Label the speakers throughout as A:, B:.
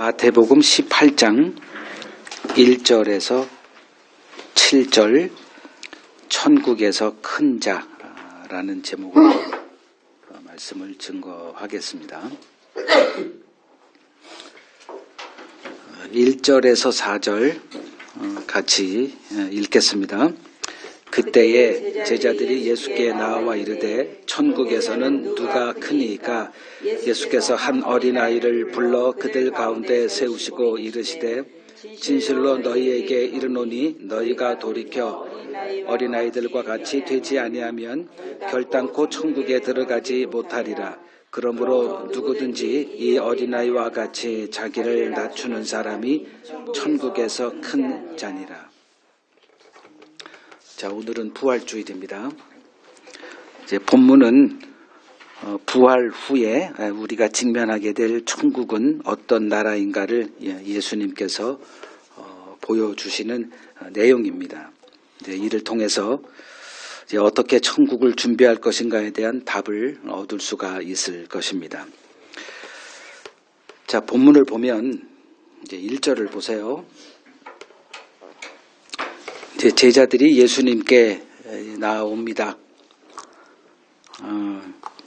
A: 마태복음 18장 1절에서 7절 천국에서 큰 자라는 제목으로 말씀을 증거하겠습니다. 1절에서 4절 같이 읽겠습니다. 그때에 제자들이 예수께 나와 이르되 천국에서는 누가 크니까? 예수께서 한 어린아이를 불러 그들 가운데 세우시고 이르시되 진실로 너희에게 이르노니 너희가 돌이켜 어린아이들과 같이 되지 아니하면 결단코 천국에 들어가지 못하리라. 그러므로 누구든지 이 어린아이와 같이 자기를 낮추는 사람이 천국에서 큰 자니라. 자, 오늘은 부활주일입니다. 이제 본문은 부활 후에 우리가 직면하게 될 천국은 어떤 나라인가를 예수님께서 보여주시는 내용입니다. 이제 이를 통해서 이제 어떻게 천국을 준비할 것인가에 대한 답을 얻을 수가 있을 것입니다. 자, 본문을 보면 이제 1절을 보세요. 이제 제자들이 예수님께 나옵니다.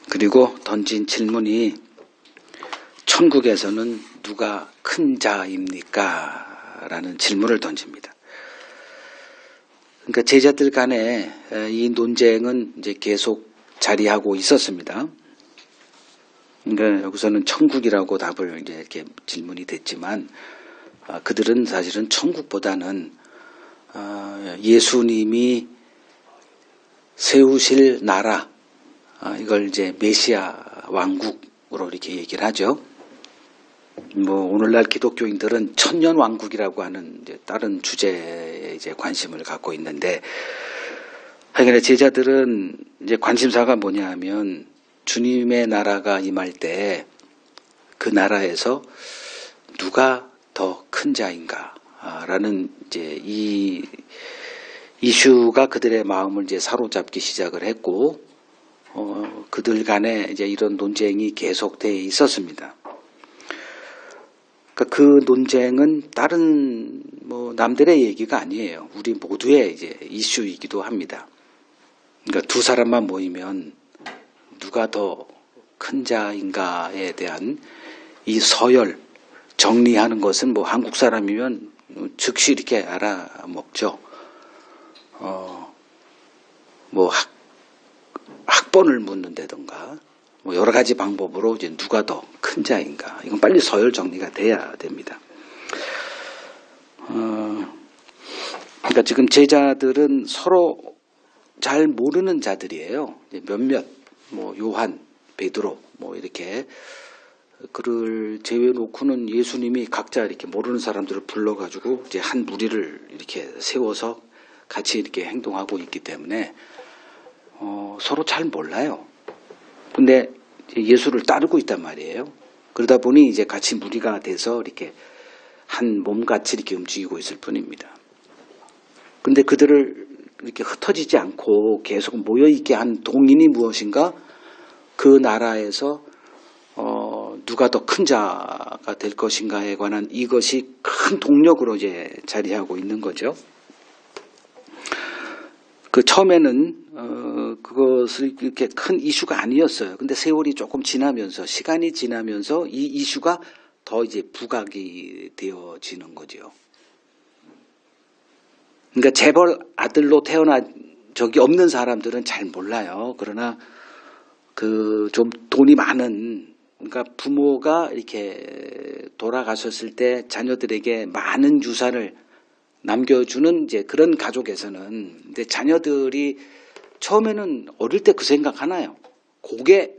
A: 그리고 던진 질문이 천국에서는 누가 큰 자입니까? 라는 질문을 던집니다. 그러니까 제자들 간에 이 논쟁은 이제 계속 자리하고 있었습니다. 그러니까 여기서는 천국이라고 답을 이제 이렇게 질문이 됐지만 그들은 사실은 천국보다는 예수님이 세우실 나라, 이걸 이제 메시아 왕국으로 이렇게 얘기를 하죠. 뭐 오늘날 기독교인들은 천년 왕국이라고 하는 이제 다른 주제에 이제 관심을 갖고 있는데, 하여간 제자들은 이제 관심사가 뭐냐 하면 주님의 나라가 임할 때 그 나라에서 누가 더 큰 자인가? 라는 이제 이 이슈가 그들의 마음을 이제 사로잡기 시작을 했고, 그들 간에 이제 이런 논쟁이 계속되어 있었습니다. 그러니까 그 논쟁은 다른 뭐 남들의 얘기가 아니에요. 우리 모두의 이제 이슈이기도 합니다. 그러니까 두 사람만 모이면 누가 더 큰 자인가에 대한 이 서열 정리하는 것은 뭐 한국 사람이면 즉시 이렇게 알아먹죠. 뭐 학번을 묻는다든가 뭐 여러 가지 방법으로 이제 누가 더 큰 자인가, 이건 빨리 서열 정리가 돼야 됩니다. 그러니까 지금 제자들은 서로 잘 모르는 자들이에요. 몇몇 뭐 요한, 베드로 뭐 이렇게 그를 제외놓고는 예수님이 각자 이렇게 모르는 사람들을 불러가지고 이제 한 무리를 이렇게 세워서 같이 이렇게 행동하고 있기 때문에 서로 잘 몰라요. 근데 예수를 따르고 있단 말이에요. 그러다 보니 이제 같이 무리가 돼서 이렇게 한 몸같이 이렇게 움직이고 있을 뿐입니다. 근데 그들을 이렇게 흩어지지 않고 계속 모여있게 한 동인이 무엇인가? 그 나라에서 누가 더 큰 자가 될 것인가에 관한 이것이 큰 동력으로 이제 자리하고 있는 거죠. 그 처음에는 그것을 이렇게 큰 이슈가 아니었어요. 근데 세월이 조금 지나면서, 시간이 지나면서 이 이슈가 더 이제 부각이 되어지는 거죠. 그러니까 재벌 아들로 태어난 적이 없는 사람들은 잘 몰라요. 그러나 그 좀 돈이 많은, 그러니까 부모가 이렇게 돌아가셨을 때 자녀들에게 많은 유산을 남겨주는 이제 그런 가족에서는 이제 자녀들이 처음에는 어릴 때 그 생각 하나요. 그게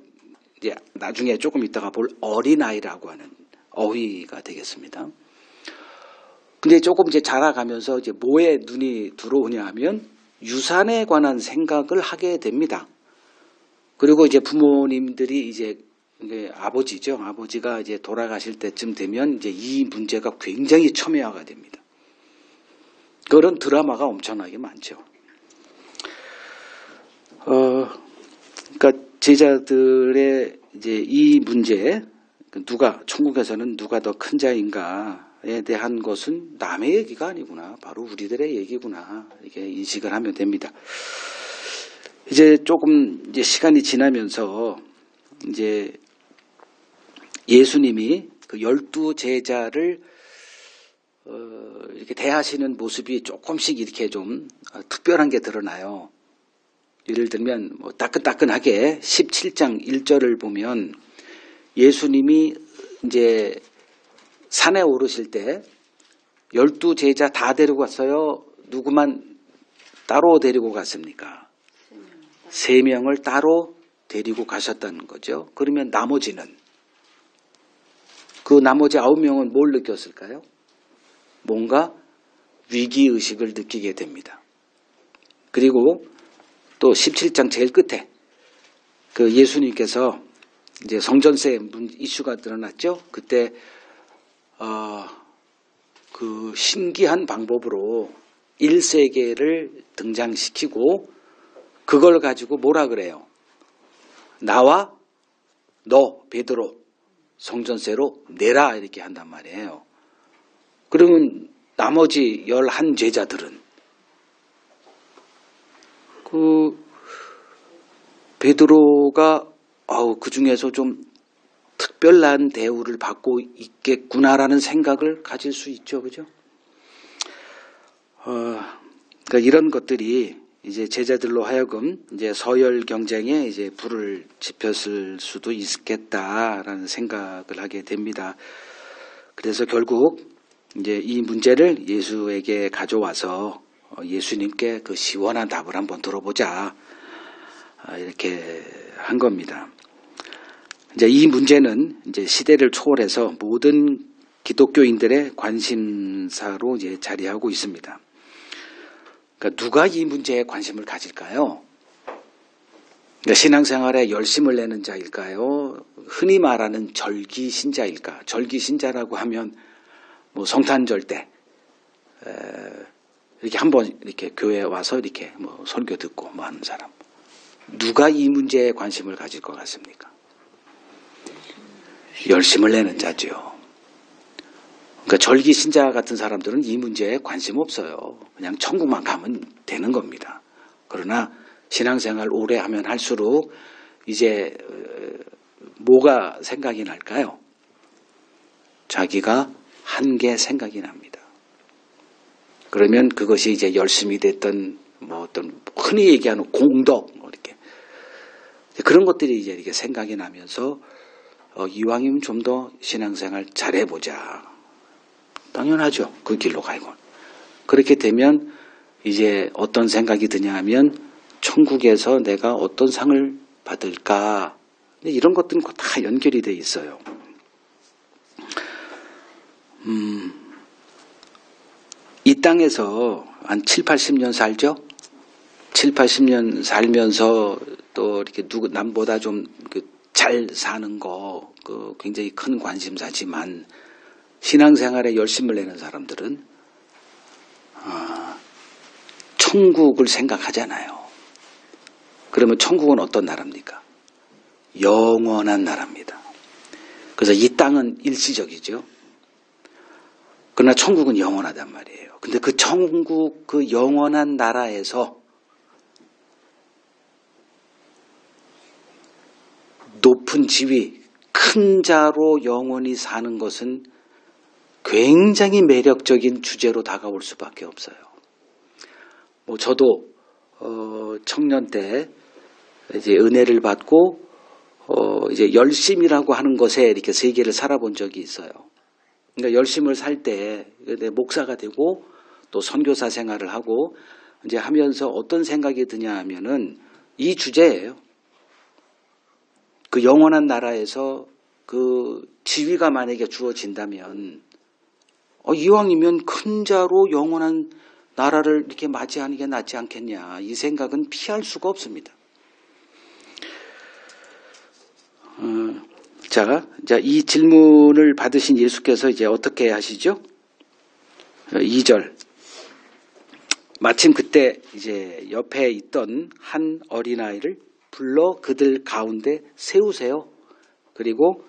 A: 이제 나중에 조금 있다가 볼 어린아이라고 하는 어휘가 되겠습니다. 근데 조금 이제 자라가면서 이제 뭐에 눈이 들어오냐 하면 유산에 관한 생각을 하게 됩니다. 그리고 이제 부모님들이 이제 아버지죠. 아버지가 이제 돌아가실 때쯤 되면 이제 이 문제가 굉장히 첨예화가 됩니다. 그런 드라마가 엄청나게 많죠. 그러니까 제자들의 이제 이 문제, 천국에서는 누가 더 큰 자인가에 대한 것은 남의 얘기가 아니구나. 바로 우리들의 얘기구나. 이렇게 인식을 하면 됩니다. 이제 조금 이제 시간이 지나면서 이제 예수님이 그 12 제자를 이렇게 대하시는 모습이 조금씩 이렇게 좀 특별한 게 드러나요. 예를 들면 뭐 따끈따끈하게 17장 1절을 보면 예수님이 이제 산에 오르실 때 12 제자 다 데리고 갔어요? 누구만 따로 데리고 갔습니까? 3명을 따로 데리고 가셨다는 거죠. 그러면 나머지는 그 나머지 9명은 뭘 느꼈을까요? 뭔가 위기의식을 느끼게 됩니다. 그리고 또 17장 제일 끝에 그 예수님께서 이제 성전세 이슈가 드러났죠. 그때 그 신기한 방법으로 1세계를 등장시키고 그걸 가지고 뭐라 그래요? 나와 너 베드로 성전세로 내라 이렇게 한단 말이에요. 그러면 나머지 11 제자들은 그 베드로가 그 중에서 좀 특별한 대우를 받고 있겠구나라는 생각을 가질 수 있죠, 그죠? 그러니까 이런 것들이 이제 제자들로 하여금 이제 서열 경쟁에 이제 불을 지폈을 수도 있겠다라는 생각을 하게 됩니다. 그래서 결국 이제 이 문제를 예수에게 가져와서 예수님께 그 시원한 답을 한번 들어보자 이렇게 한 겁니다. 이제 이 문제는 이제 시대를 초월해서 모든 기독교인들의 관심사로 이제 자리하고 있습니다. 그러니까 누가 이 문제에 관심을 가질까요? 그러니까 신앙생활에 열심을 내는 자일까요? 흔히 말하는 절기신자일까? 절기신자라고 하면 뭐 성탄절 때 이렇게 한번 이렇게 교회에 와서 이렇게 뭐 설교 듣고 뭐 하는 사람. 누가 이 문제에 관심을 가질 것 같습니까? 열심을 내는 자죠. 그러니까 절기신자 같은 사람들은 이 문제에 관심 없어요. 그냥 천국만 가면 되는 겁니다. 그러나 신앙생활 오래 하면 할수록 이제 뭐가 생각이 날까요? 자기가 한 게 생각이 납니다. 그러면 그것이 이제 열심히 됐던 뭐 어떤 흔히 얘기하는 공덕 뭐 이렇게 그런 것들이 이제 이렇게 생각이 나면서 이왕이면 좀 더 신앙생활 잘해보자. 당연하죠. 그 길로 가고. 그렇게 되면 이제 어떤 생각이 드냐 하면 천국에서 내가 어떤 상을 받을까. 이런 것들은 다 연결이 돼 있어요. 이 땅에서 한 7, 80년 살죠? 7, 80년 살면서 또 이렇게 남보다 좀 잘 사는 거, 굉장히 큰 관심사지만 신앙생활에 열심을 내는 사람들은 천국을 생각하잖아요. 그러면 천국은 어떤 나라입니까? 영원한 나라입니다. 그래서 이 땅은 일시적이죠. 그러나 천국은 영원하단 말이에요. 근데 그 천국, 그 영원한 나라에서 높은 지위, 큰 자로 영원히 사는 것은 굉장히 매력적인 주제로 다가올 수밖에 없어요. 뭐 저도 청년 때 이제 은혜를 받고 이제 열심이라고 하는 것에 이렇게 세계를 살아본 적이 있어요. 그러니까 열심을 살 때 목사가 되고 또 선교사 생활을 하고 이제 하면서 어떤 생각이 드냐 하면은 이 주제예요. 그 영원한 나라에서 그 지위가 만약에 주어진다면 이왕이면 큰 자로 영원한 나라를 이렇게 맞이하는 게 낫지 않겠냐. 이 생각은 피할 수가 없습니다. 자, 이 질문을 받으신 예수께서 이제 어떻게 하시죠? 2절. 마침 그때 이제 옆에 있던 한 어린아이를 불러 그들 가운데 세우세요. 그리고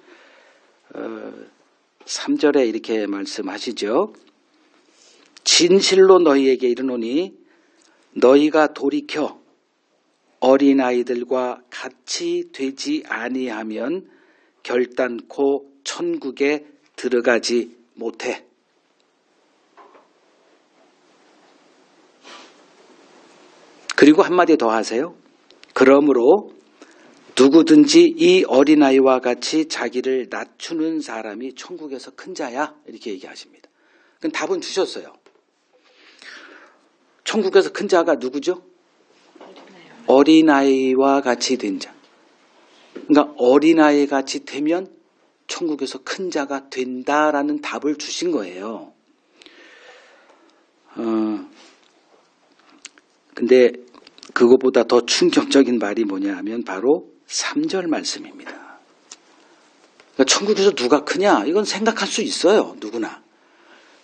A: 3절에 이렇게 말씀하시죠. 진실로 너희에게 이르노니 너희가 돌이켜 어린아이들과 같이 되지 아니하면 결단코 천국에 들어가지 못해. 그리고 한마디 더 하세요. 그러므로 누구든지 이 어린아이와 같이 자기를 낮추는 사람이 천국에서 큰 자야. 이렇게 얘기하십니다. 그럼 답은 주셨어요. 천국에서 큰 자가 누구죠? 어린아이와 같이 된 자. 그러니까 어린아이 같이 되면 천국에서 큰 자가 된다라는 답을 주신 거예요. 근데 그거보다 더 충격적인 말이 뭐냐 하면 바로 3절 말씀입니다. 그러니까 천국에서 누가 크냐? 이건 생각할 수 있어요. 누구나.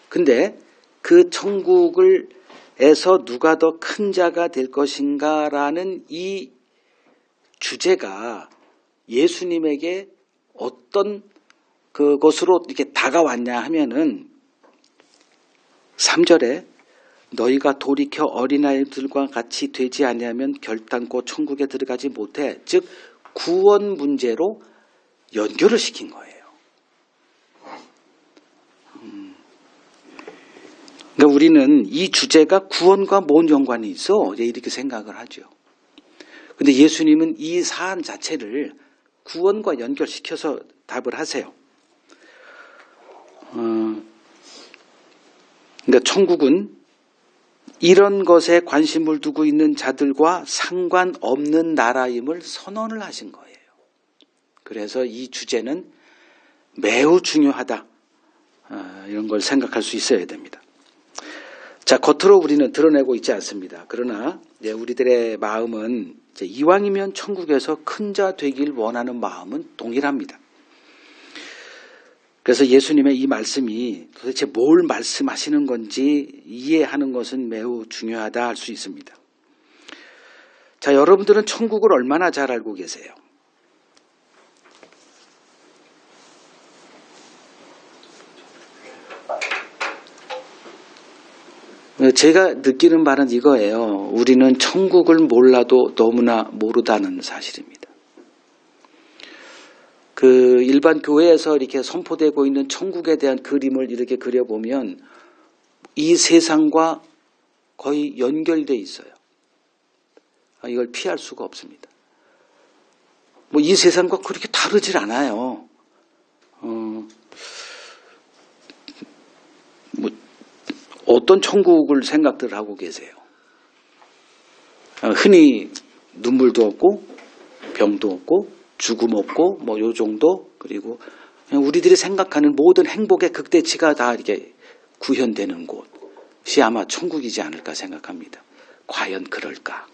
A: 근데 그 천국에서 누가 더 큰 자가 될 것인가라는 이 주제가 예수님에게 어떤 그것으로 이렇게 다가왔냐 하면은 3절에 너희가 돌이켜 어린아이들과 같이 되지 아니하면 결단코 천국에 들어가지 못해. 즉 구원 문제로 연결을 시킨 거예요. 그러니까 우리는 이 주제가 구원과 뭔 연관이 있어? 이렇게 생각을 하죠. 근데 예수님은 이 사안 자체를 구원과 연결시켜서 답을 하세요. 그러니까 천국은 이런 것에 관심을 두고 있는 자들과 상관없는 나라임을 선언을 하신 거예요. 그래서 이 주제는 매우 중요하다. 이런 걸 생각할 수 있어야 됩니다. 자, 겉으로 우리는 드러내고 있지 않습니다. 그러나 우리들의 마음은 이왕이면 천국에서 큰 자 되길 원하는 마음은 동일합니다. 그래서 예수님의 이 말씀이 도대체 뭘 말씀하시는 건지 이해하는 것은 매우 중요하다 할 수 있습니다. 자, 여러분들은 천국을 얼마나 잘 알고 계세요? 제가 느끼는 바는 이거예요. 우리는 천국을 몰라도 너무나 모르다는 사실입니다. 그 일반 교회에서 이렇게 선포되고 있는 천국에 대한 그림을 이렇게 그려보면 이 세상과 거의 연결되어 있어요. 이걸 피할 수가 없습니다. 뭐 이 세상과 그렇게 다르질 않아요. 어떤 천국을 생각들 하고 계세요? 흔히 눈물도 없고 병도 없고 죽음 없고 뭐 요 정도, 그리고 그냥 우리들이 생각하는 모든 행복의 극대치가 다 이렇게 구현되는 곳이 아마 천국이지 않을까 생각합니다. 과연 그럴까?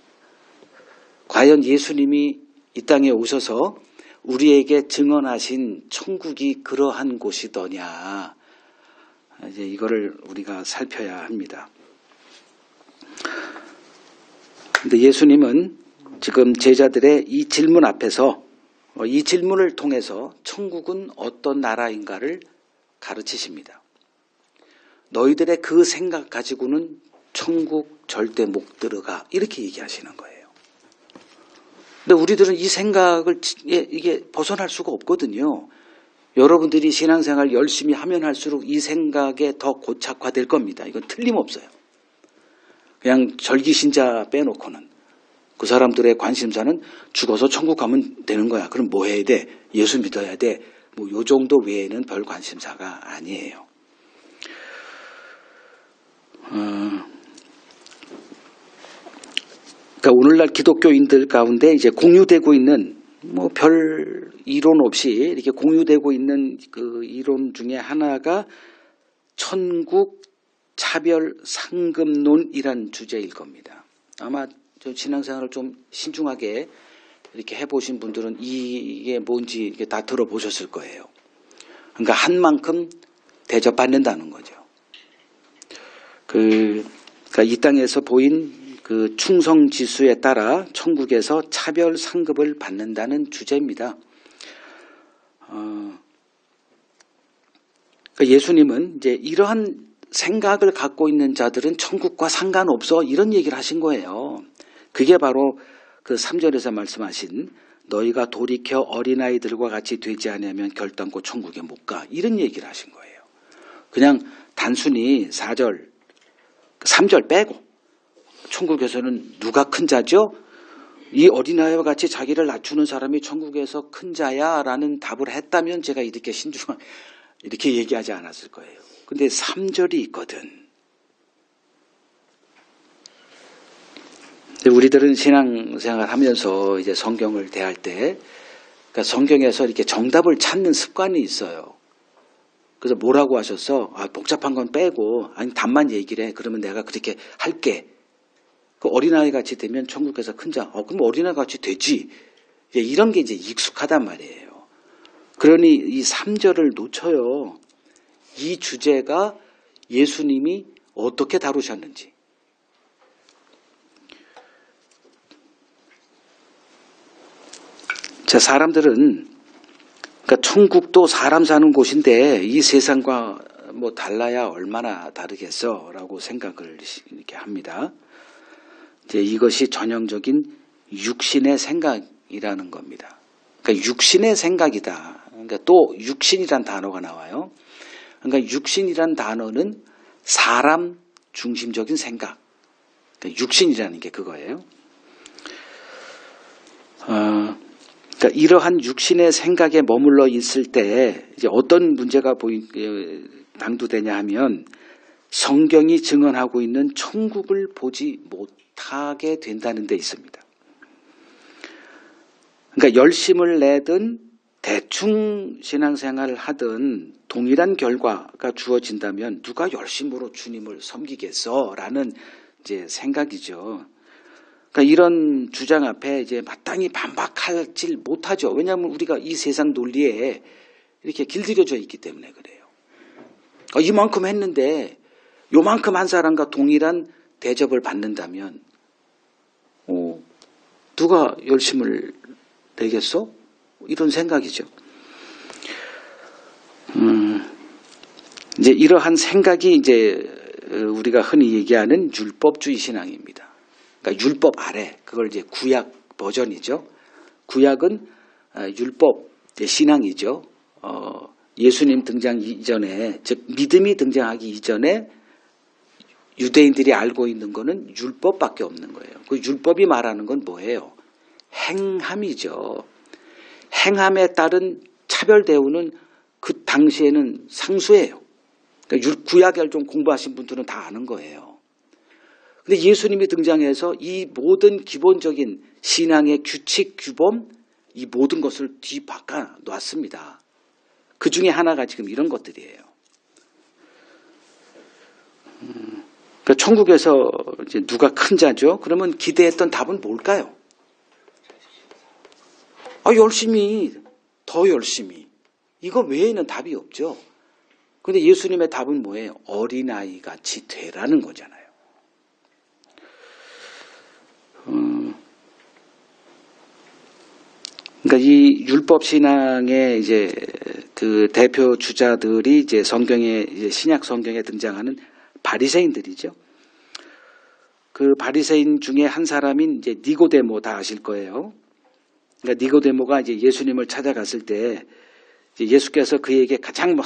A: 과연 예수님이 이 땅에 오셔서 우리에게 증언하신 천국이 그러한 곳이더냐? 이제 이거를 우리가 살펴야 합니다. 근데 예수님은 지금 제자들의 이 질문 앞에서 이 질문을 통해서 천국은 어떤 나라인가를 가르치십니다. 너희들의 그 생각 가지고는 천국 절대 못 들어가, 이렇게 얘기하시는 거예요. 근데 우리들은 이 생각을 이게 벗어날 수가 없거든요. 여러분들이 신앙생활 열심히 하면 할수록 이 생각에 더 고착화될 겁니다. 이건 틀림없어요. 그냥 절기신자 빼놓고는. 그 사람들의 관심사는 죽어서 천국 가면 되는 거야. 그럼 뭐 해야 돼? 예수 믿어야 돼. 뭐 요 정도 외에는 별 관심사가 아니에요. 그러니까 오늘날 기독교인들 가운데 이제 공유되고 있는 뭐 별 이론 없이 이렇게 공유되고 있는 그 이론 중에 하나가 천국 차별 상급론이란 주제일 겁니다. 아마 신앙생활을 좀 신중하게 이렇게 해보신 분들은 이게 뭔지 이렇게 다 들어보셨을 거예요. 그러니까 한 만큼 대접받는다는 거죠. 그러니까 이 땅에서 보인 그 충성 지수에 따라 천국에서 차별 상급을 받는다는 주제입니다. 그러니까 예수님은 이제 이러한 생각을 갖고 있는 자들은 천국과 상관없어 이런 얘기를 하신 거예요. 그게 바로 그 3절에서 말씀하신 너희가 돌이켜 어린아이들과 같이 되지 않으면 결단코 천국에 못 가 이런 얘기를 하신 거예요. 그냥 단순히 4절, 3절 빼고 천국에서는 누가 큰 자죠? 이 어린아이와 같이 자기를 낮추는 사람이 천국에서 큰 자야 라는 답을 했다면 제가 이렇게 이렇게 얘기하지 않았을 거예요. 근데 3절이 있거든. 우리들은 신앙생활 하면서 이제 성경을 대할 때, 그러니까 성경에서 이렇게 정답을 찾는 습관이 있어요. 그래서 뭐라고 하셨어? 복잡한 건 빼고, 아니, 답만 얘기를 해. 그러면 내가 그렇게 할게. 그 어린아이 같이 되면 천국에서 큰 자. 그럼 어린아이 같이 되지. 이런 게 이제 익숙하단 말이에요. 그러니 이 3절을 놓쳐요. 이 주제가 예수님이 어떻게 다루셨는지. 자, 사람들은 그러니까 천국도 사람 사는 곳인데 이 세상과 뭐 달라야 얼마나 다르겠어라고 생각을 이렇게 합니다. 이제 이것이 전형적인 육신의 생각이라는 겁니다. 그러니까 육신의 생각이다. 그러니까 또 육신이란 단어가 나와요. 그러니까 육신이란 단어는 사람 중심적인 생각. 그러니까 육신이라는 게 그거예요. 그러니까 이러한 육신의 생각에 머물러 있을 때 이제 어떤 문제가 당도되냐 하면 성경이 증언하고 있는 천국을 보지 못하게 된다는 데 있습니다. 그러니까 열심을 내든 대충 신앙생활을 하든 동일한 결과가 주어진다면 누가 열심으로 주님을 섬기겠어라는 이제 생각이죠. 그러니까 이런 주장 앞에 이제 마땅히 반박하지 못하죠. 왜냐하면 우리가 이 세상 논리에 이렇게 길들여져 있기 때문에 그래요. 이만큼 했는데 요만큼 한 사람과 동일한 대접을 받는다면 누가 열심을 내겠어? 이런 생각이죠. 이제 이러한 생각이 이제 우리가 흔히 얘기하는 율법주의 신앙입니다. 그러니까 율법 아래, 그걸 이제 구약 버전이죠. 구약은 율법 신앙이죠. 예수님 등장 이전에, 즉 믿음이 등장하기 이전에 유대인들이 알고 있는 거는 율법밖에 없는 거예요. 그 율법이 말하는 건 뭐예요? 행함이죠. 행함에 따른 차별 대우는 그 당시에는 상수예요. 그러니까 구약을 좀 공부하신 분들은 다 아는 거예요. 근데 예수님이 등장해서 이 모든 기본적인 신앙의 규칙, 규범, 이 모든 것을 뒤바꿔 놨습니다. 그 중에 하나가 지금 이런 것들이에요. 그러니까 천국에서 이제 누가 큰 자죠? 그러면 기대했던 답은 뭘까요? 열심히, 더 열심히. 이거 외에는 답이 없죠. 그런데 예수님의 답은 뭐예요? 어린아이 같이 되라는 거잖아요. 그러니까 이 율법 신앙의 이제 그 대표 주자들이 이제 성경에, 이제 신약 성경에 등장하는 바리새인들이죠. 그 바리새인 중에 한 사람인 이제 니고데모 다 아실 거예요. 그러니까 니고데모가 이제 예수님을 찾아갔을 때 이제 예수께서 그에게 가장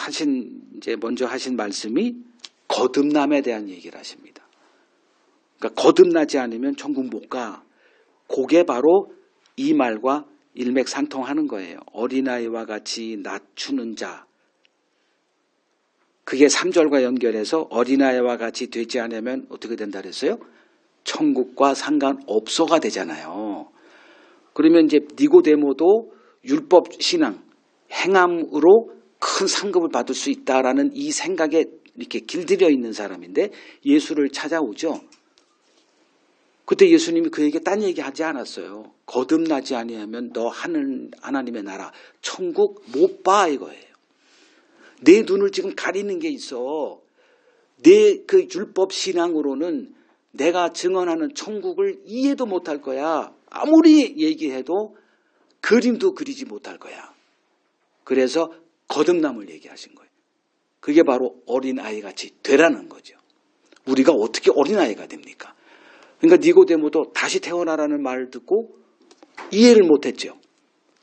A: 먼저 하신 말씀이 거듭남에 대한 얘기를 하십니다. 그러니까 거듭나지 않으면 천국 못 가. 그게 바로 이 말과 일맥상통하는 거예요. 어린아이와 같이 낮추는 자. 그게 3절과 연결해서 어린아이와 같이 되지 않으면 어떻게 된다 그랬어요? 천국과 상관없어가 되잖아요. 그러면 이제 니고데모도 율법 신앙, 행함으로 큰 상급을 받을 수 있다라는 이 생각에 이렇게 길들여 있는 사람인데 예수를 찾아오죠. 그때 예수님이 그에게 딴 얘기 하지 않았어요. 거듭나지 아니하면 너 하나님의 나라 천국 못 봐 이거예요. 내 눈을 지금 가리는 게 있어. 내 그 율법 신앙으로는 내가 증언하는 천국을 이해도 못할 거야. 아무리 얘기해도 그림도 그리지 못할 거야. 그래서 거듭남을 얘기하신 거예요. 그게 바로 어린아이같이 되라는 거죠. 우리가 어떻게 어린아이가 됩니까? 그러니까 니고데모도 다시 태어나라는 말을 듣고 이해를 못했죠.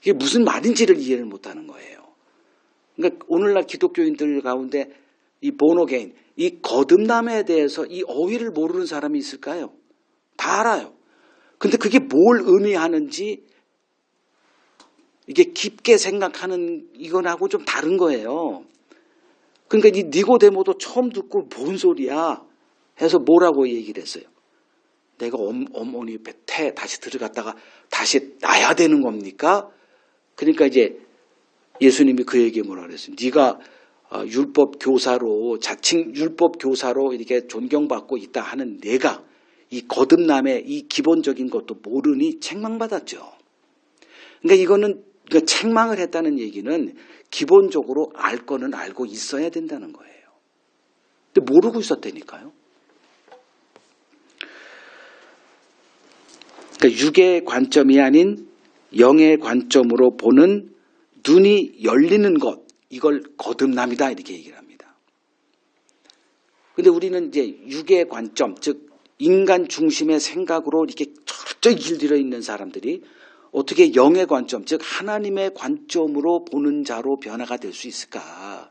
A: 이게 무슨 말인지를 이해를 못하는 거예요. 그러니까 오늘날 기독교인들 가운데 이 본어게인, 이 거듭남에 대해서 이 어휘를 모르는 사람이 있을까요? 다 알아요. 근데 그게 뭘 의미하는지 이게 깊게 생각하는 이건하고 좀 다른 거예요. 그러니까 이 니고데모도 처음 듣고 뭔 소리야 해서 뭐라고 얘기를 했어요. 내가 어머니 배 다시 들어갔다가 다시 나야 되는 겁니까? 그러니까 이제 예수님이 그에게 뭐라 그랬어요. 네가 율법 교사로 자칭 율법 교사로 이렇게 존경받고 있다 하는 내가 이 거듭남의 이 기본적인 것도 모르니 책망받았죠. 그러니까 이거는 그러니까 책망을 했다는 얘기는 기본적으로 알 거는 알고 있어야 된다는 거예요. 근데 모르고 있었다니까요. 그러니까 육의 관점이 아닌 영의 관점으로 보는 눈이 열리는 것, 이걸 거듭남이다 이렇게 얘기를 합니다. 그런데 우리는 이제 육의 관점, 즉 인간 중심의 생각으로 이렇게 철저히 길들여 있는 사람들이 어떻게 영의 관점, 즉 하나님의 관점으로 보는 자로 변화가 될 수 있을까?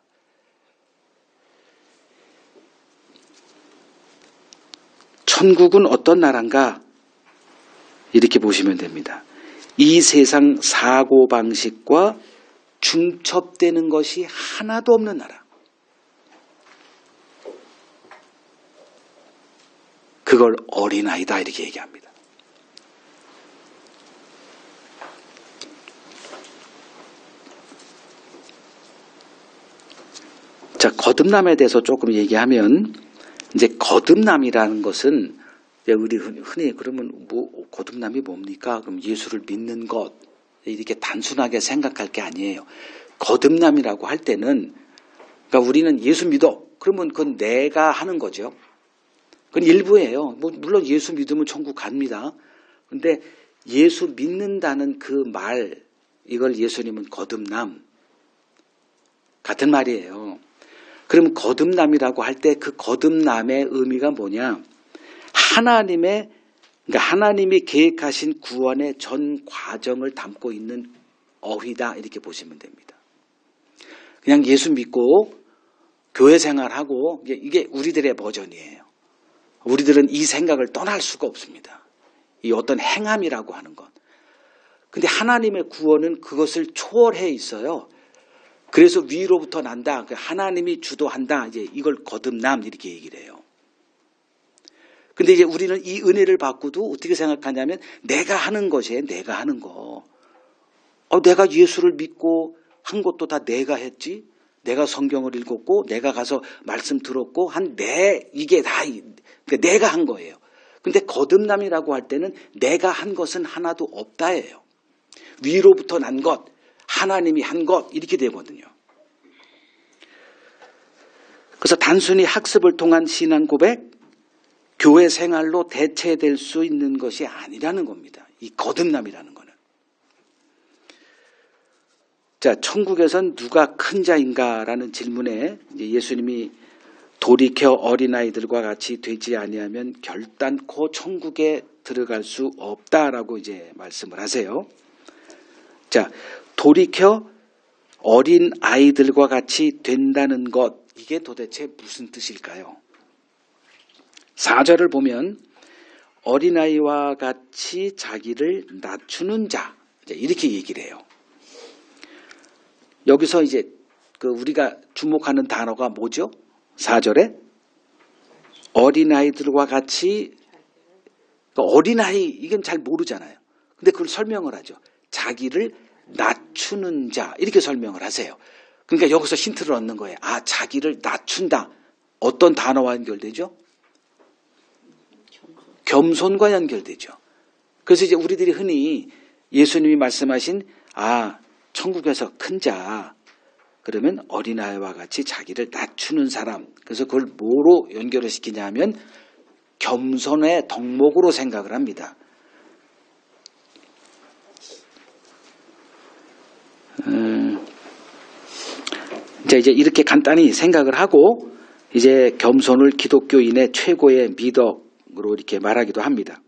A: 천국은 어떤 나라인가? 이렇게 보시면 됩니다. 이 세상 사고방식과 중첩되는 것이 하나도 없는 나라. 그걸 어린아이다 이렇게 얘기합니다. 자, 거듭남에 대해서 조금 얘기하면 이제 거듭남이라는 것은 우리 흔히 그러면 뭐 거듭남이 뭡니까? 그럼 예수를 믿는 것 이렇게 단순하게 생각할 게 아니에요. 거듭남이라고 할 때는 그러니까 우리는 예수 믿어. 그러면 그건 내가 하는 거죠. 그건 일부예요. 뭐 물론 예수 믿으면 천국 갑니다. 그런데 예수 믿는다는 그 말 이걸 예수님은 거듭남 같은 말이에요. 그럼 거듭남이라고 할 때 그 거듭남의 의미가 뭐냐? 그러니까 하나님이 계획하신 구원의 전 과정을 담고 있는 어휘다 이렇게 보시면 됩니다. 그냥 예수 믿고 교회 생활하고 이게 우리들의 버전이에요. 우리들은 이 생각을 떠날 수가 없습니다. 이 어떤 행함이라고 하는 것. 근데 하나님의 구원은 그것을 초월해 있어요. 그래서 위로부터 난다. 하나님이 주도한다. 이제 이걸 거듭남 이렇게 얘기를 해요. 근데 이제 우리는 이 은혜를 받고도 어떻게 생각하냐면 내가 하는 것이에요. 내가 하는 거. 내가 예수를 믿고 한 것도 다 내가 했지. 내가 성경을 읽었고 내가 가서 말씀 들었고 이게 다 그러니까 내가 한 거예요. 근데 거듭남이라고 할 때는 내가 한 것은 하나도 없다예요. 위로부터 난 것, 하나님이 한 것 이렇게 되거든요. 그래서 단순히 학습을 통한 신앙 고백, 교회 생활로 대체될 수 있는 것이 아니라는 겁니다. 이 거듭남이라는 거는. 자, 천국에선 누가 큰 자인가라는 질문에 이제 예수님이 돌이켜 어린아이들과 같이 되지 아니하면 결단코 천국에 들어갈 수 없다라고 이제 말씀을 하세요. 자, 돌이켜 어린아이들과 같이 된다는 것, 이게 도대체 무슨 뜻일까요? 4절을 보면 어린아이와 같이 자기를 낮추는 자 이렇게 얘기를 해요. 여기서 이제 우리가 주목하는 단어가 뭐죠? 4절에 어린아이들과 같이 어린아이 이건 잘 모르잖아요. 근데 그걸 설명을 하죠. 자기를 낮추는 자 이렇게 설명을 하세요. 그러니까 여기서 힌트를 얻는 거예요. 아, 자기를 낮춘다. 어떤 단어와 연결되죠? 겸손과 연결되죠. 그래서 이제 우리들이 흔히 예수님이 말씀하신 천국에서 큰 자 그러면 어린아이와 같이 자기를 낮추는 사람. 그래서 그걸 뭐로 연결을 시키냐 하면 겸손의 덕목으로 생각을 합니다. 자, 이제 이렇게 간단히 생각을 하고 이제 겸손을 기독교인의 최고의 미덕으로 이렇게 말하기도 합니다.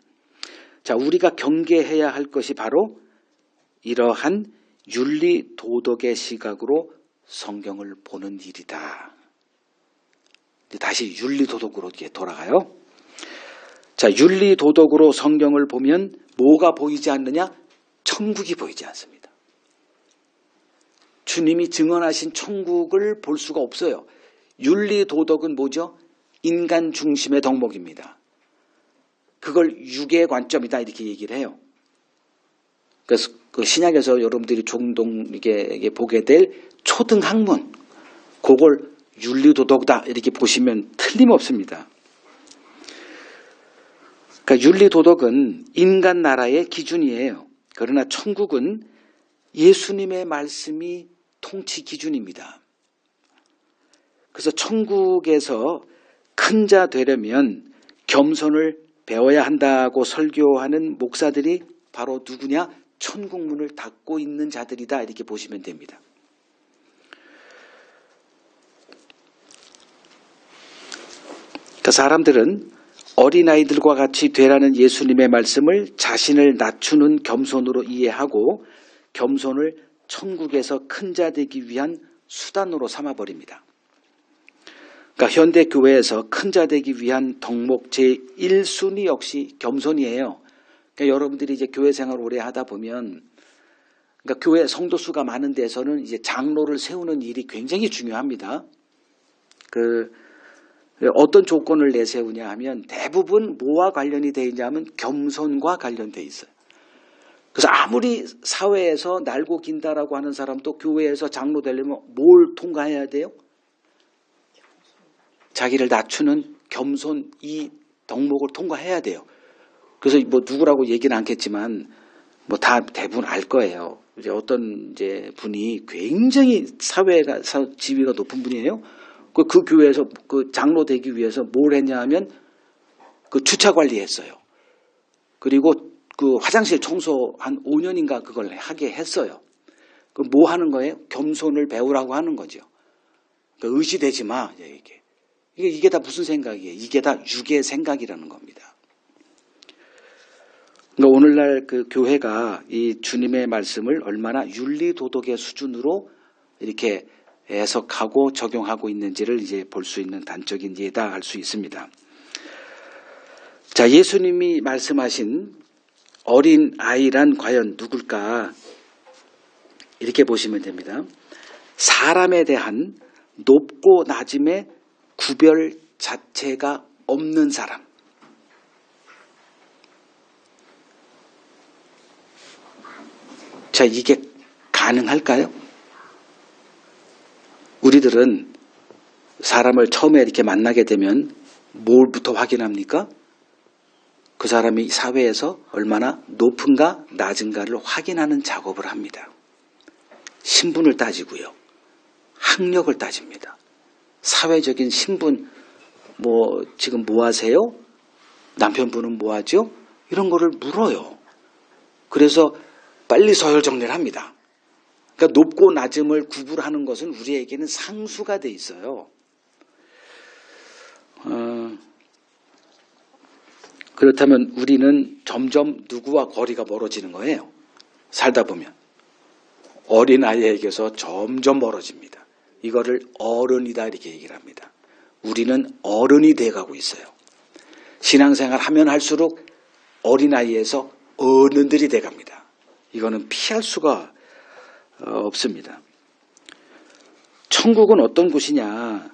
A: 자, 우리가 경계해야 할 것이 바로 이러한 윤리 도덕의 시각으로 성경을 보는 일이다. 다시 윤리 도덕으로 이렇게 돌아가요. 자, 윤리 도덕으로 성경을 보면 뭐가 보이지 않느냐? 천국이 보이지 않습니다. 주님이 증언하신 천국을 볼 수가 없어요. 윤리 도덕은 뭐죠? 인간 중심의 덕목입니다. 그걸 육의 관점이다 이렇게 얘기를 해요. 그래서 그 신약에서 여러분들이 종종 이게 보게 될 초등학문, 그걸 윤리도덕이다 이렇게 보시면 틀림없습니다. 그러니까 윤리도덕은 인간 나라의 기준이에요. 그러나 천국은 예수님의 말씀이 통치 기준입니다. 그래서 천국에서 큰 자 되려면 겸손을 배워야 한다고 설교하는 목사들이 바로 누구냐? 천국문을 닫고 있는 자들이다 이렇게 보시면 됩니다. 그러니까 사람들은 어린아이들과 같이 되라는 예수님의 말씀을 자신을 낮추는 겸손으로 이해하고 겸손을 천국에서 큰 자 되기 위한 수단으로 삼아버립니다. 그러니까 현대 교회에서 큰 자 되기 위한 덕목 제1순위 역시 겸손이에요. 그러니까 여러분들이 이제 교회 생활을 오래 하다 보면, 그러니까 교회 성도 수가 많은 데서는 이제 장로를 세우는 일이 굉장히 중요합니다. 어떤 조건을 내세우냐 하면 대부분 뭐와 관련이 되어 있냐면 겸손과 관련되어 있어요. 그래서 아무리 사회에서 날고 긴다라고 하는 사람도 교회에서 장로 되려면 뭘 통과해야 돼요? 자기를 낮추는 겸손 이 덕목을 통과해야 돼요. 그래서 뭐 누구라고 얘기는 않겠지만 뭐 다 대부분 알 거예요. 이제 어떤 이제 분이 굉장히 사회가 지위가 높은 분이에요. 그 교회에서 그 장로 되기 위해서 뭘 했냐 하면 그 주차 관리했어요. 그리고 그 화장실 청소 한 5년인가 그걸 하게 했어요. 그 뭐 하는 거예요? 겸손을 배우라고 하는 거죠. 그러니까 의지되지 마. 이게 다 무슨 생각이에요? 이게 다 육의 생각이라는 겁니다. 그러니까 오늘날 그 교회가 이 주님의 말씀을 얼마나 윤리 도덕의 수준으로 이렇게 해석하고 적용하고 있는지를 이제 볼 수 있는 단적인 예다 할 수 있습니다. 자, 예수님이 말씀하신 어린 아이란 과연 누굴까? 이렇게 보시면 됩니다. 사람에 대한 높고 낮음의 구별 자체가 없는 사람. 자, 이게 가능할까요? 우리들은 사람을 처음에 이렇게 만나게 되면 뭘부터 확인합니까? 그 사람이 사회에서 얼마나 높은가 낮은가를 확인하는 작업을 합니다. 신분을 따지고요. 학력을 따집니다. 사회적인 신분, 지금 뭐 하세요? 남편분은 뭐 하죠? 이런 거를 물어요. 그래서 빨리 서열 정리를 합니다. 그러니까 높고 낮음을 구분하는 것은 우리에게는 상수가 돼 있어요. 그렇다면 우리는 점점 누구와 거리가 멀어지는 거예요. 살다 보면. 어린아이에게서 점점 멀어집니다. 이거를 어른이다 이렇게 얘기를 합니다. 우리는 어른이 돼가고 있어요. 신앙생활 하면 할수록 어린아이에서 어른들이 돼갑니다. 이거는 피할 수가 없습니다. 천국은 어떤 곳이냐?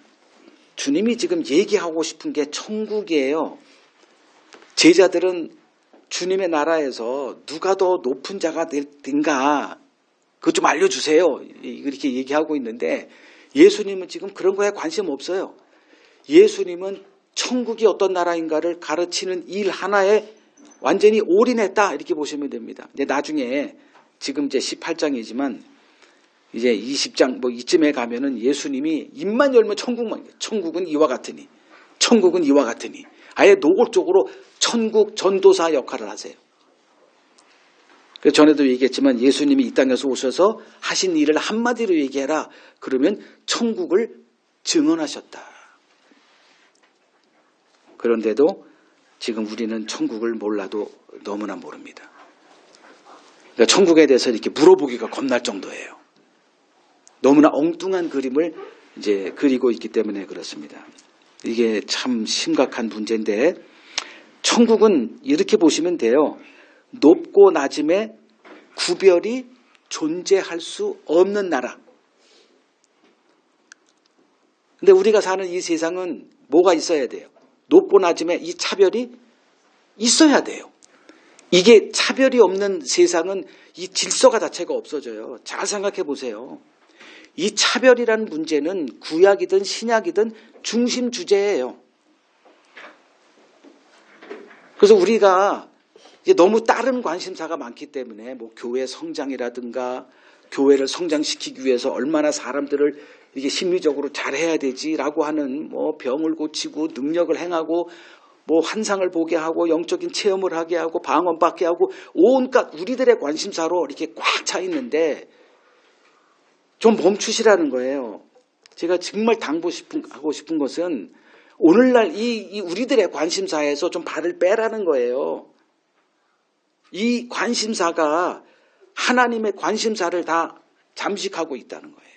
A: 주님이 지금 얘기하고 싶은 게 천국이에요. 제자들은 주님의 나라에서 누가 더 높은 자가 될까? 그것 좀 알려주세요. 이렇게 얘기하고 있는데 예수님은 지금 그런 거에 관심 없어요. 예수님은 천국이 어떤 나라인가를 가르치는 일 하나에 완전히 올인했다 이렇게 보시면 됩니다. 이제 나중에 지금 이제 18장이지만 이제 20장 이쯤에 가면은 예수님이 입만 열면 천국은 이와 같으니 천국은 이와 같으니 아예 노골적으로 천국 전도사 역할을 하세요. 전에도 얘기했지만 예수님이 이 땅에서 오셔서 하신 일을 한마디로 얘기해라. 그러면 천국을 증언하셨다. 그런데도 지금 우리는 천국을 몰라도 너무나 모릅니다. 그러니까 천국에 대해서 이렇게 물어보기가 겁날 정도예요. 너무나 엉뚱한 그림을 이제 그리고 있기 때문에 그렇습니다. 이게 참 심각한 문제인데, 천국은 이렇게 보시면 돼요. 높고 낮음의 구별이 존재할 수 없는 나라. 근데 우리가 사는 이 세상은 뭐가 있어야 돼요? 높고 낮음의 이 차별이 있어야 돼요. 이게 차별이 없는 세상은 이 질서가 자체가 없어져요. 잘 생각해 보세요. 이 차별이라는 문제는 구약이든 신약이든 중심 주제예요. 그래서 우리가 이제 너무 다른 관심사가 많기 때문에 뭐 교회 성장이라든가 교회를 성장시키기 위해서 얼마나 사람들을 이게 심리적으로 잘해야 되지라고 하는 뭐 병을 고치고 능력을 행하고 뭐 환상을 보게 하고 영적인 체험을 하게 하고 방언받게 하고 온갖 우리들의 관심사로 이렇게 꽉 차 있는데 좀 멈추시라는 거예요. 제가 정말 하고 싶은 것은 오늘날 이 우리들의 관심사에서 좀 발을 빼라는 거예요. 이 관심사가 하나님의 관심사를 다 잠식하고 있다는 거예요.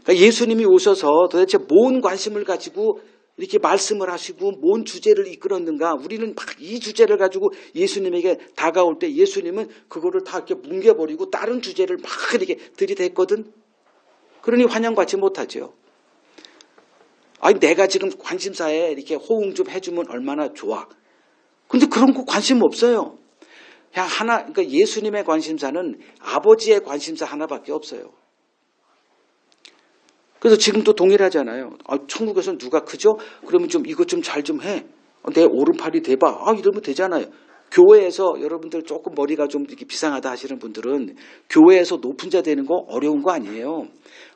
A: 그러니까 예수님이 오셔서 도대체 뭔 관심을 가지고 이렇게 말씀을 하시고 뭔 주제를 이끌었는가. 우리는 막 이 주제를 가지고 예수님에게 다가올 때 예수님은 그거를 다 이렇게 뭉개버리고 다른 주제를 막 이렇게 들이댔거든. 그러니 환영받지 못하죠. 아니 내가 지금 관심사에 이렇게 호응 좀 해주면 얼마나 좋아. 근데 그런 거 관심 없어요. 그냥 하나, 그러니까 예수님의 관심사는 아버지의 관심사 하나밖에 없어요. 그래서 지금도 동일하잖아요. 천국에서는 누가 크죠? 그러면 좀 이것 좀 잘 좀 해. 내 오른팔이 돼봐. 이러면 되잖아요. 교회에서 여러분들 조금 머리가 좀 이렇게 비상하다 하시는 분들은 교회에서 높은 자 되는 거 어려운 거 아니에요.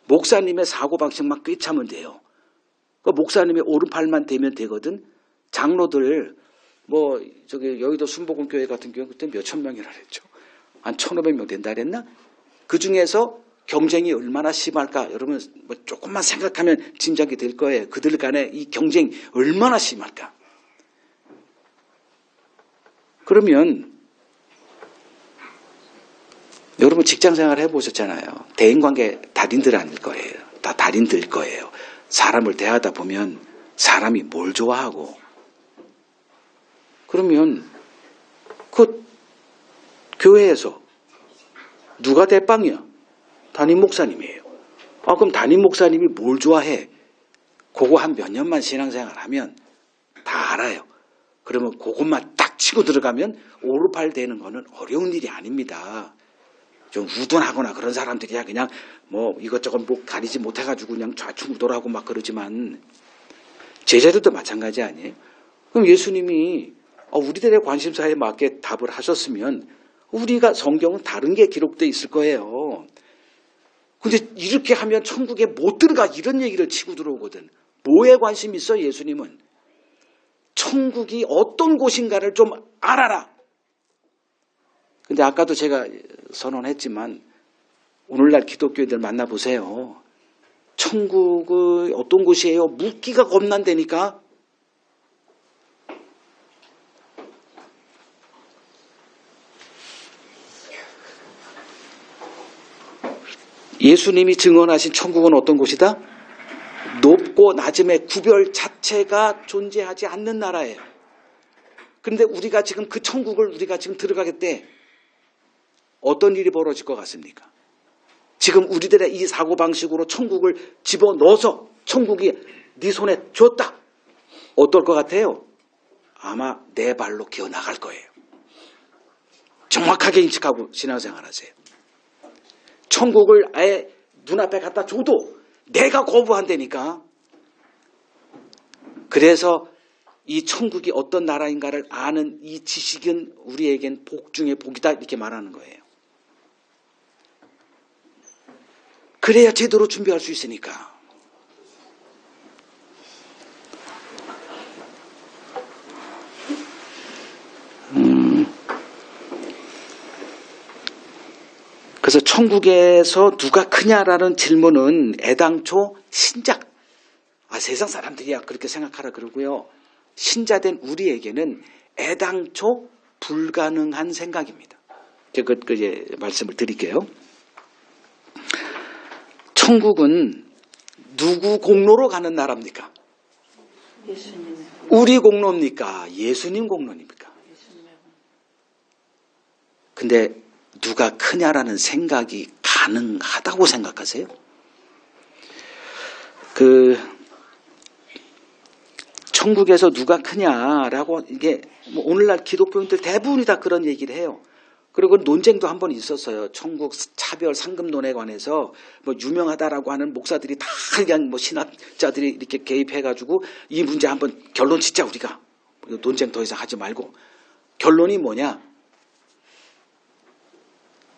A: 목사님의 사고방식만 꿰차면 돼요. 그러니까 목사님의 오른팔만 되면 되거든. 장로들 뭐 저기 여의도 순복음교회 같은 경우 그때 몇천 명이라 그랬죠. 한 1,500명 된다 그랬나? 그 중에서 경쟁이 얼마나 심할까? 여러분 뭐 조금만 생각하면 짐작이 될 거예요. 그들 간의 이 경쟁이 얼마나 심할까? 그러면 여러분 직장생활 해보셨잖아요. 대인관계 달인들 아닐 거예요. 다 달인들 거예요. 사람을 대하다 보면 사람이 뭘 좋아하고 그러면 그 교회에서 누가 대빵이야? 담임 목사님이에요. 그럼 담임 목사님이 뭘 좋아해? 그거 한 몇 년만 신앙생활 하면 다 알아요. 그러면 그것만 딱 치고 들어가면 오르팔 되는 거는 어려운 일이 아닙니다. 좀 우둔하거나 그런 사람들이야 그냥 뭐 이것저것 뭐 가리지 못해가지고 그냥 좌충우돌하고 막 그러지만 제자들도 마찬가지 아니에요? 그럼 예수님이 우리들의 관심사에 맞게 답을 하셨으면 우리가 성경은 다른 게 기록되어 있을 거예요. 근데 이렇게 하면 천국에 못 들어가 이런 얘기를 치고 들어오거든. 뭐에 관심이 있어 예수님은? 천국이 어떤 곳인가를 좀 알아라. 근데 아까도 제가 선언했지만 오늘날 기독교인들 만나보세요. 천국이 어떤 곳이에요? 묻기가 겁난다니까. 예수님이 증언하신 천국은 어떤 곳이다? 높고 낮음의 구별 자체가 존재하지 않는 나라예요. 그런데 우리가 지금 그 천국을 우리가 지금 들어가겠대. 어떤 일이 벌어질 것 같습니까? 지금 우리들의 이 사고방식으로 천국을 집어넣어서 천국이 네 손에 줬다. 어떨 것 같아요? 아마 내 발로 기어나갈 거예요. 정확하게 인식하고 신앙생활 하세요. 천국을 아예 눈앞에 갖다 줘도 내가 거부한다니까. 그래서 이 천국이 어떤 나라인가를 아는 이 지식은 우리에겐 복 중에 복이다 이렇게 말하는 거예요. 그래야 제대로 준비할 수 있으니까. 그래서 천국에서 누가 크냐라는 질문은 애당초 신작, 세상 사람들이야 그렇게 생각하라 그러고요. 신자된 우리에게는 애당초 불가능한 생각입니다. 제가 이제 말씀을 드릴게요. 천국은 누구 공로로 가는 나라입니까?
B: 예수님.
A: 우리 공로입니까? 예수님 공로입니까? 근데 누가 크냐라는 생각이 가능하다고 생각하세요? 천국에서 누가 크냐라고 이게 뭐 오늘날 기독교인들 대부분이 다 그런 얘기를 해요. 그리고 논쟁도 한 번 있었어요. 천국 차별 상급론에 관해서 뭐 유명하다라고 하는 목사들이 다 그냥 뭐 신학자들이 이렇게 개입해가지고 이 문제 한번 결론 짓자 우리가. 논쟁 더 이상 하지 말고. 결론이 뭐냐?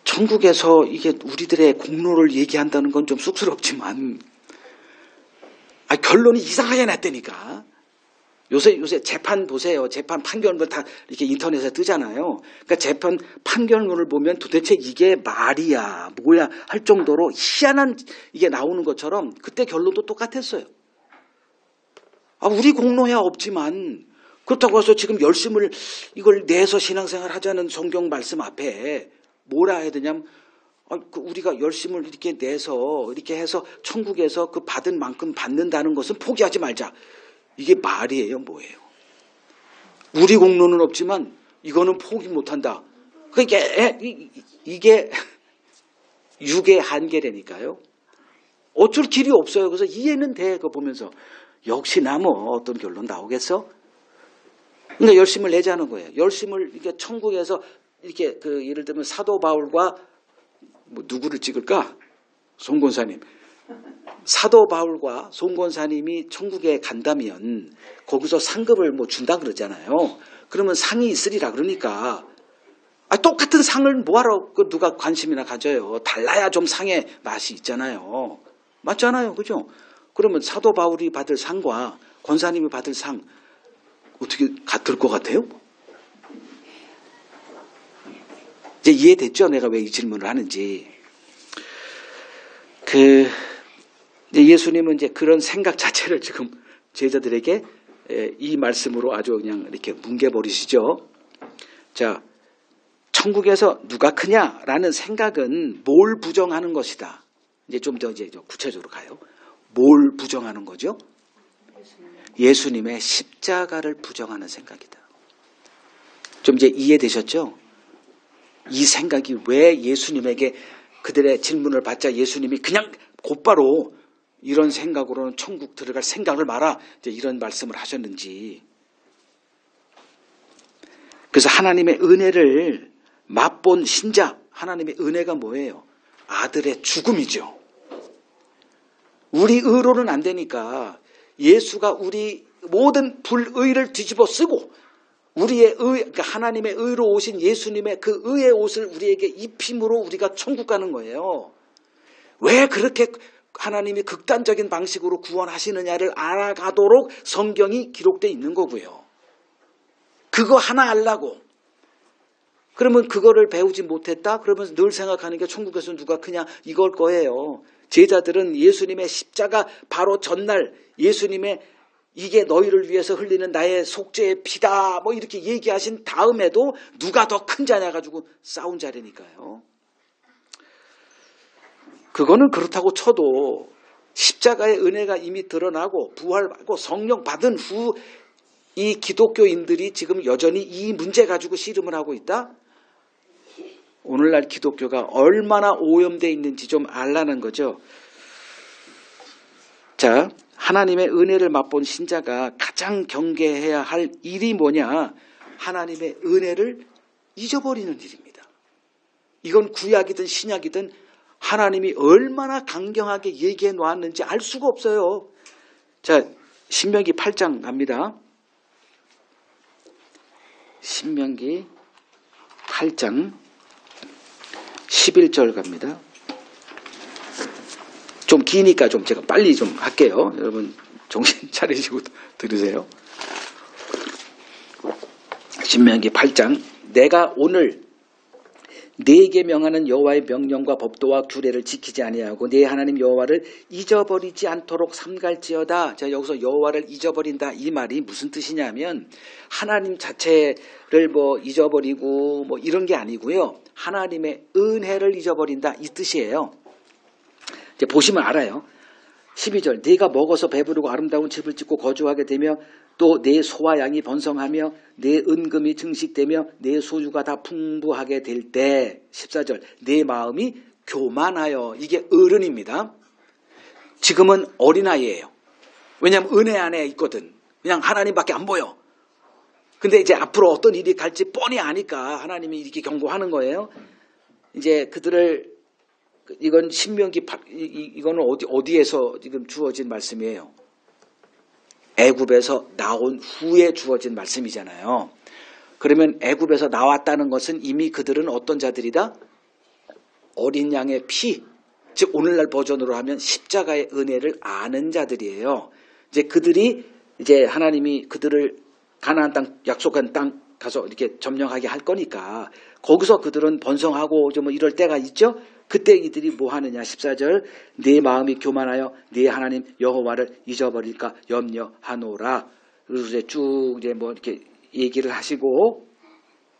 A: 천국에서 이게 우리들의 공로를 얘기한다는 건 좀 쑥스럽지만 결론이 이상하게 났다니까. 요새 재판 보세요. 재판 판결문 다 이렇게 인터넷에 뜨잖아요. 그러니까 재판 판결문을 보면 도대체 이게 말이야 뭐야 할 정도로 희한한 이게 나오는 것처럼 그때 결론도 똑같았어요. 우리 공로야 없지만 그렇다고 해서 지금 열심을 이걸 내서 신앙생활 하자는 성경 말씀 앞에 뭐라 해야 되냐면 우리가 열심을 이렇게 내서 이렇게 해서 천국에서 그 받은 만큼 받는다는 것은 포기하지 말자. 이게 말이에요, 뭐예요? 우리 공로는 없지만 이거는 포기 못한다. 이게 육의 한계라니까요. 어쩔 길이 없어요. 그래서 이해는 돼. 그거 보면서 역시나 뭐 어떤 결론 나오겠어? 그러니까 열심을 내자는 거예요. 열심을 이렇게 천국에서 이렇게 예를 들면 사도 바울과 뭐 누구를 찍을까? 송 권사님. 사도 바울과 송 권사님이 천국에 간다면 거기서 상급을 뭐 준다 그러잖아요. 그러면 상이 있으리라 그러니까 똑같은 상을 뭐하러 누가 관심이나 가져요. 달라야 좀 상의 맛이 있잖아요. 맞잖아요. 그죠? 그러면 사도 바울이 받을 상과 권사님이 받을 상 어떻게 같을 것 같아요? 이제 이해됐죠? 내가 왜 이 질문을 하는지. 예수님은 이제 그런 생각 자체를 지금 제자들에게 이 말씀으로 아주 그냥 이렇게 뭉개버리시죠. 자, 천국에서 누가 크냐라는 생각은 뭘 부정하는 것이다. 이제 좀 더 이제 구체적으로 가요. 뭘 부정하는 거죠? 예수님의 십자가를 부정하는 생각이다. 좀 이제 이해되셨죠? 이 생각이 왜 예수님에게 그들의 질문을 받자 예수님이 그냥 곧바로 이런 생각으로는 천국 들어갈 생각을 마라. 이제 이런 말씀을 하셨는지. 그래서 하나님의 은혜를 맛본 신자, 하나님의 은혜가 뭐예요? 아들의 죽음이죠. 우리 의로는 안 되니까 예수가 우리 모든 불의를 뒤집어 쓰고 우리의 그러니까 하나님의 의로 오신 예수님의 그 의의 옷을 우리에게 입힘으로 우리가 천국 가는 거예요. 왜 그렇게 하나님이 극단적인 방식으로 구원하시느냐를 알아가도록 성경이 기록되어 있는 거고요. 그거 하나 알라고. 그러면 그거를 배우지 못했다? 그러면서 늘 생각하는 게 천국에서 누가 크냐 이걸 거예요. 제자들은 예수님의 십자가 바로 전날 예수님의 이게 너희를 위해서 흘리는 나의 속죄의 피다 뭐 이렇게 얘기하신 다음에도 누가 더 큰 자냐 가지고 싸운 자리니까요. 그거는 그렇다고 쳐도 십자가의 은혜가 이미 드러나고 부활하고 성령 받은 후 이 기독교인들이 지금 여전히 이 문제 가지고 씨름을 하고 있다? 오늘날 기독교가 얼마나 오염되어 있는지 좀 알라는 거죠. 자, 하나님의 은혜를 맛본 신자가 가장 경계해야 할 일이 뭐냐? 하나님의 은혜를 잊어버리는 일입니다. 이건 구약이든 신약이든 하나님이 얼마나 강경하게 얘기해 놓았는지 알 수가 없어요. 자, 신명기 8장 갑니다. 신명기 8장 11절 갑니다. 좀 기니까 좀 제가 빨리 좀 할게요. 여러분 정신 차리시고 들으세요. 신명기 8장 내가 오늘 네게 명하는 여호와의 명령과 법도와 규례를 지키지 아니하고 네 하나님 여호와를 잊어버리지 않도록 삼갈지어다. 자, 여기서 여호와를 잊어버린다 이 말이 무슨 뜻이냐면 하나님 자체를 뭐 잊어버리고 뭐 이런 게 아니고요. 하나님의 은혜를 잊어버린다 이 뜻이에요. 이제 보시면 알아요. 12절 네가 먹어서 배부르고 아름다운 집을 짓고 거주하게 되며 또 내 소와 양이 번성하며 내 은금이 증식되며 내 소유가 다 풍부하게 될 때 14절 내 마음이 교만하여 이게 어른입니다. 지금은 어린아이예요. 왜냐하면 은혜 안에 있거든. 그냥 하나님밖에 안 보여. 근데 이제 앞으로 어떤 일이 갈지 뻔히 아니까 하나님이 이렇게 경고하는 거예요. 이제 그들을 이건 신명기 이거는 어디에서 지금 주어진 말씀이에요. 애굽에서 나온 후에 주어진 말씀이잖아요. 그러면 애굽에서 나왔다는 것은 이미 그들은 어떤 자들이다? 어린 양의 피, 즉 오늘날 버전으로 하면 십자가의 은혜를 아는 자들이에요. 이제 그들이 이제 하나님이 그들을 가나안 땅 약속한 땅 가서 이렇게 점령하게 할 거니까 거기서 그들은 번성하고 좀 이럴 때가 있죠. 그때 이들이 뭐 하느냐 14절 내 마음이 교만하여 네 하나님 여호와를 잊어버릴까 염려하노라. 그래서 이제 쭉 이제 뭐 이렇게 얘기를 하시고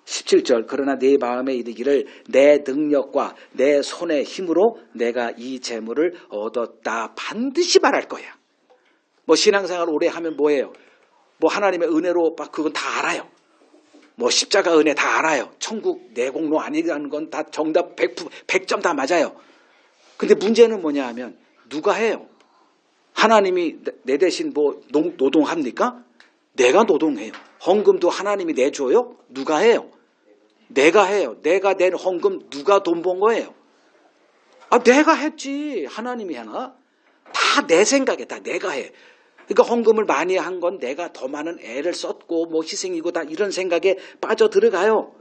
A: 17절 그러나 내 마음에 이르기를 내 능력과 내 손의 힘으로 내가 이 재물을 얻었다 반드시 말할 거야. 뭐 신앙생활 오래 하면 뭐예요? 뭐 하나님의 은혜로 막 그건 다 알아요. 뭐 십자가 은혜 다 알아요. 천국 내공로 아니라는 건 다 정답 100점 다 맞아요. 근데 문제는 뭐냐 하면 누가 해요? 하나님이 내 대신 뭐 노동합니까? 내가 노동해요. 헌금도 하나님이 내줘요? 누가 해요? 내가 해요. 내가 낸 헌금 누가 돈 번 거예요? 아, 내가 했지. 하나님이 하나? 다 내 생각에 다 내가 해. 그러니까 헌금을 많이 한 건 내가 더 많은 애를 썼고 뭐 희생이고 다 이런 생각에 빠져 들어가요.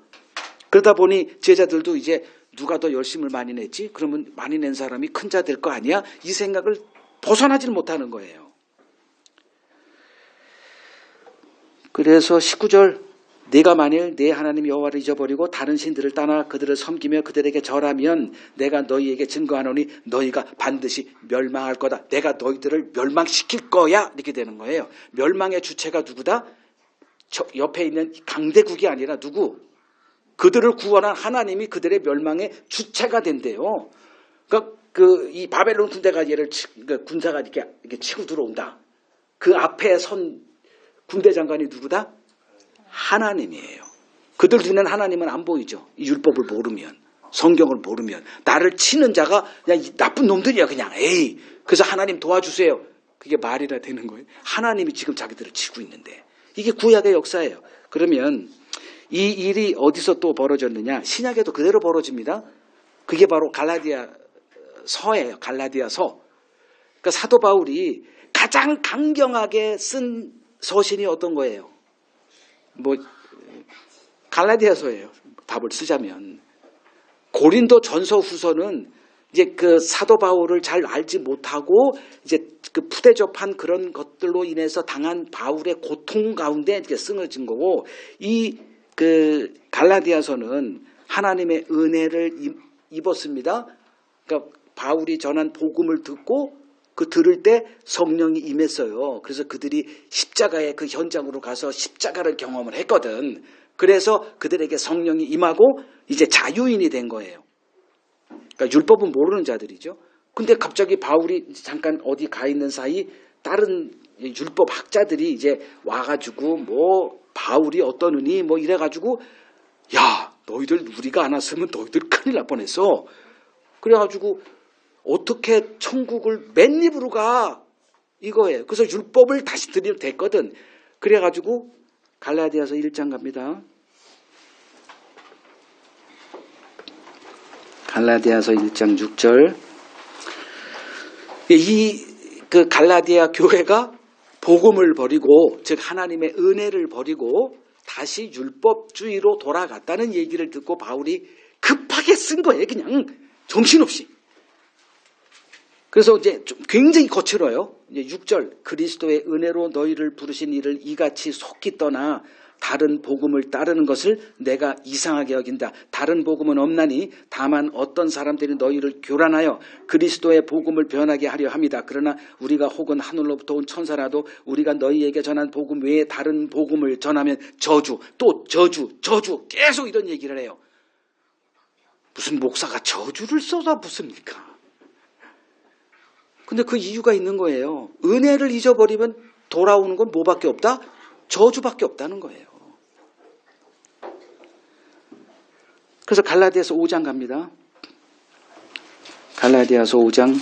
A: 그러다 보니 제자들도 이제 누가 더 열심을 많이 냈지? 그러면 많이 낸 사람이 큰 자 될 거 아니야? 이 생각을 벗어나질 못하는 거예요. 그래서 19절 네가 만일 내 하나님 여호와를 잊어버리고 다른 신들을 따라 그들을 섬기며 그들에게 절하면 내가 너희에게 증거하노니 너희가 반드시 멸망할 거다. 내가 너희들을 멸망시킬 거야. 이렇게 되는 거예요. 멸망의 주체가 누구다? 저 옆에 있는 강대국이 아니라 누구? 그들을 구원한 하나님이 그들의 멸망의 주체가 된대요. 그러니까 이 바벨론 군대가 군사가 이렇게 치고 들어온다. 그 앞에 선 군대 장관이 누구다? 하나님이에요. 그들 눈에는 하나님은 안 보이죠. 이 율법을 모르면, 성경을 모르면. 나를 치는 자가 그냥 나쁜 놈들이야 그냥. 에이, 그래서 하나님 도와주세요. 그게 말이라 되는 거예요. 하나님이 지금 자기들을 치고 있는데. 이게 구약의 역사예요. 그러면 이 일이 어디서 또 벌어졌느냐. 신약에도 그대로 벌어집니다. 그게 바로 갈라디아서예요. 갈라디아서. 그러니까 사도 바울이 가장 강경하게 쓴 서신이 어떤 거예요? 뭐 갈라디아서예요. 답을 쓰자면 고린도 전서 후서는 이제 그 사도 바울을 잘 알지 못하고 이제 그 푸대접한 그런 것들로 인해서 당한 바울의 고통 가운데 이렇게 쓰여진 거고 이 그 갈라디아서는 하나님의 은혜를 입었습니다. 그러니까 바울이 전한 복음을 듣고 그 들을 때 성령이 임했어요. 그래서 그들이 십자가의 그 현장으로 가서 십자가를 경험을 했거든. 그래서 그들에게 성령이 임하고 이제 자유인이 된 거예요. 그러니까 율법은 모르는 자들이죠. 근데 갑자기 바울이 잠깐 어디 가 있는 사이 다른 율법 학자들이 이제 와가지고 뭐 바울이 어떠느니 뭐 이래가지고 야 너희들 우리가 안 왔으면 너희들 큰일 날 뻔했어. 그래가지고 어떻게 천국을 맨입으로 가 이거예요. 그래서 율법을 다시 드리면 됐거든. 그래가지고 갈라디아서 1장 갑니다. 갈라디아서 1장 6절. 그 갈라디아 교회가 복음을 버리고 즉 하나님의 은혜를 버리고 다시 율법주의로 돌아갔다는 얘기를 듣고 바울이 급하게 쓴 거예요. 그냥 정신없이. 그래서 이제 좀 굉장히 거칠어요. 이제 6절 그리스도의 은혜로 너희를 부르신 이를 이같이 속히 떠나 다른 복음을 따르는 것을 내가 이상하게 여긴다. 다른 복음은 없나니 다만 어떤 사람들이 너희를 교란하여 그리스도의 복음을 변하게 하려 합니다. 그러나 우리가 혹은 하늘로부터 온 천사라도 우리가 너희에게 전한 복음 외에 다른 복음을 전하면 저주, 또 저주 계속 이런 얘기를 해요. 무슨 목사가 저주를 쏟아붓습니까? 근데 그 이유가 있는 거예요. 은혜를 잊어버리면 돌아오는 건 뭐밖에 없다? 저주밖에 없다는 거예요. 그래서 갈라디아서 5장 갑니다. 갈라디아서 5장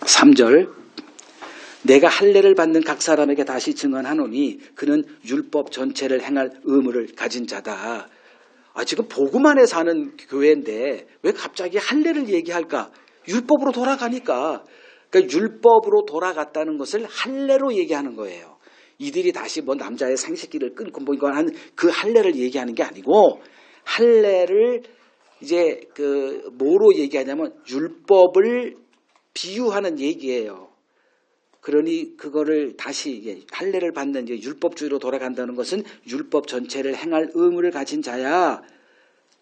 A: 3절 내가 할례를 받는 각 사람에게 다시 증언하노니 그는 율법 전체를 행할 의무를 가진 자다. 지금 복음 안에 사는 교회인데 왜 갑자기 할례를 얘기할까? 율법으로 돌아가니까. 그러니까 율법으로 돌아갔다는 것을 할례로 얘기하는 거예요. 이들이 다시 뭐 남자의 생식기를 끊고 뭐 이거 한 그 할례를 얘기하는 게 아니고 할례를 이제 그 뭐로 얘기하냐면 율법을 비유하는 얘기예요. 그러니 그거를 다시 할례를 받는 이제 율법주의로 돌아간다는 것은 율법 전체를 행할 의무를 가진 자야.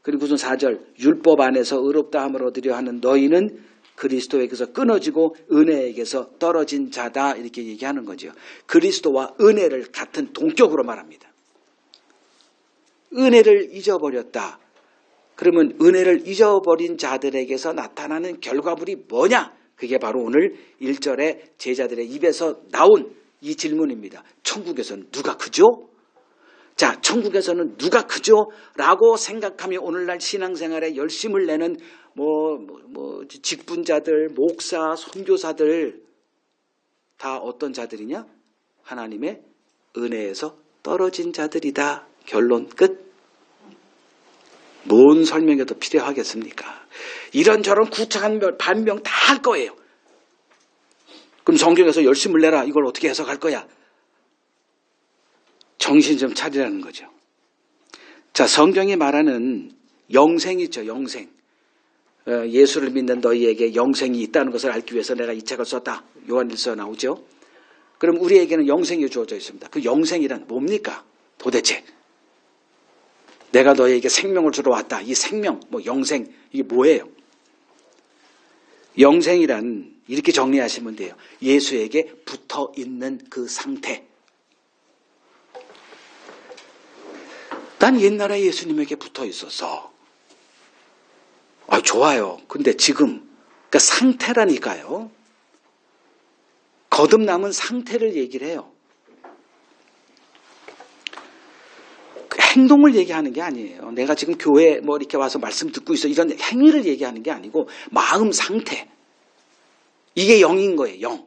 A: 그리고 무슨 4절 율법 안에서 의롭다 함을 얻으려 하는 너희는 그리스도에게서 끊어지고 은혜에게서 떨어진 자다 이렇게 얘기하는 거죠. 그리스도와 은혜를 같은 동격으로 말합니다. 은혜를 잊어버렸다. 그러면 은혜를 잊어버린 자들에게서 나타나는 결과물이 뭐냐? 그게 바로 오늘 1절에 제자들의 입에서 나온 이 질문입니다. 천국에서는 누가 크죠? 자, 천국에서는 누가 크죠? 라고 생각하며 오늘날 신앙생활에 열심을 내는 직분자들, 목사, 선교사들 다 어떤 자들이냐? 하나님의 은혜에서 떨어진 자들이다. 결론 끝. 뭔 설명이 더 필요하겠습니까? 이런저런 구차한 반명 다 할 거예요. 그럼 성경에서 열심을 내라. 이걸 어떻게 해석할 거야? 정신 좀 차리라는 거죠. 자, 성경이 말하는 영생이 있죠. 영생. 예수를 믿는 너희에게 영생이 있다는 것을 알기 위해서 내가 이 책을 썼다. 요한일서 나오죠. 그럼 우리에게는 영생이 주어져 있습니다. 그 영생이란 뭡니까? 도대체. 내가 너희에게 생명을 주러 왔다. 이 생명, 영생, 이게 뭐예요? 영생이란 이렇게 정리하시면 돼요. 예수에게 붙어 있는 그 상태. 난 옛날에 예수님에게 붙어 있었어. 좋아요. 근데 지금, 그러니까 상태라니까요. 거듭남은 상태를 얘기를 해요. 행동을 얘기하는 게 아니에요. 내가 지금 교회 이렇게 와서 말씀 듣고 있어. 이런 행위를 얘기하는 게 아니고 마음 상태. 이게 영인 거예요. 영.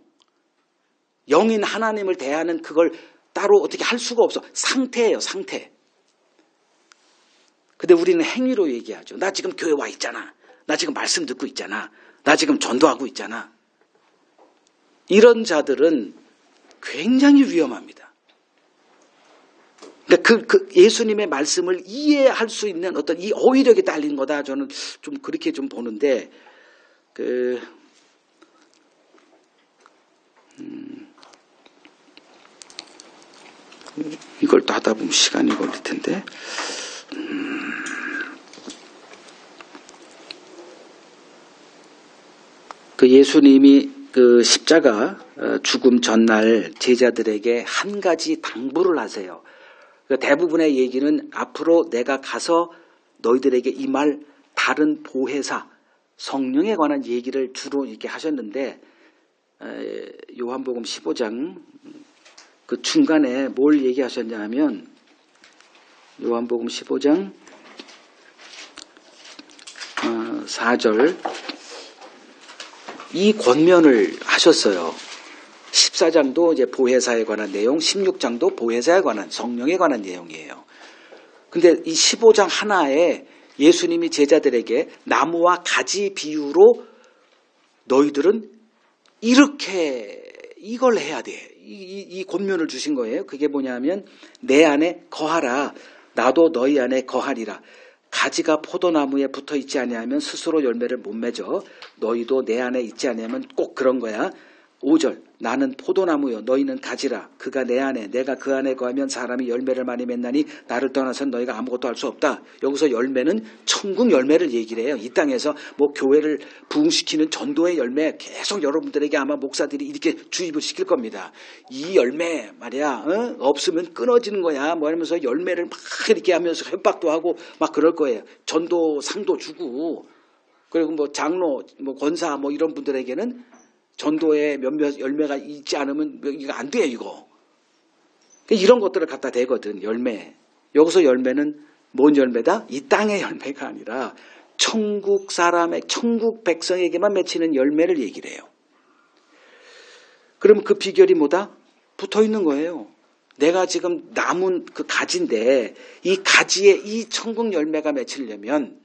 A: 영인 하나님을 대하는 그걸 따로 어떻게 할 수가 없어. 상태예요. 상태. 근데 우리는 행위로 얘기하죠. 나 지금 교회 와 있잖아. 나 지금 말씀 듣고 있잖아. 나 지금 전도하고 있잖아. 이런 자들은 굉장히 위험합니다. 그러니까 예수님의 말씀을 이해할 수 있는 어떤 이 어휘력이 딸린 거다. 저는 좀 그렇게 좀 보는데, 이걸 또 하다 보면 시간이 걸릴 텐데, 예수님이 십자가 죽음 전날 제자들에게 한 가지 당부를 하세요. 대부분의 얘기는 앞으로 내가 가서 너희들에게 이 말 다른 보혜사 성령에 관한 얘기를 주로 이렇게 하셨는데 요한복음 15장 그 중간에 뭘 얘기하셨냐 하면 요한복음 15장 4절 이 권면을 하셨어요. 14장도 이제 보혜사에 관한 내용, 16장도 보혜사에 관한 성령에 관한 내용이에요. 근데 이 15장 하나에 예수님이 제자들에게 나무와 가지 비유로 너희들은 이렇게 이걸 해야 돼. 이 권면을 주신 거예요. 그게 뭐냐면 내 안에 거하라. 나도 너희 안에 거하리라. 가지가 포도나무에 붙어 있지 아니하면 스스로 열매를 못 맺어. 너희도 내 안에 있지 아니하면 꼭 그런 거야. 5절 나는 포도나무요 너희는 가지라 그가 내 안에 내가 그 안에 거하면 사람이 열매를 많이 맺나니 나를 떠나서는 너희가 아무것도 할 수 없다. 여기서 열매는 천국 열매를 얘기를 해요. 이 땅에서 뭐 교회를 부흥시키는 전도의 열매 계속 여러분들에게 아마 목사들이 이렇게 주입을 시킬 겁니다. 이 열매 말이야 없으면 끊어지는 거야 뭐 하면서 열매를 막 이렇게 하면서 협박도 하고 막 그럴 거예요. 전도 상도 주고 그리고 뭐 장로 뭐 권사 뭐 이런 분들에게는 전도에 몇몇 열매가 있지 않으면 이거 안 돼 이거. 이런 것들을 갖다 대거든 열매. 여기서 열매는 뭔 열매다? 이 땅의 열매가 아니라 천국 사람의 천국 백성에게만 맺히는 열매를 얘기를 해요. 그럼 그 비결이 뭐다? 붙어 있는 거예요. 내가 지금 남은 그 가지인데 이 가지에 이 천국 열매가 맺히려면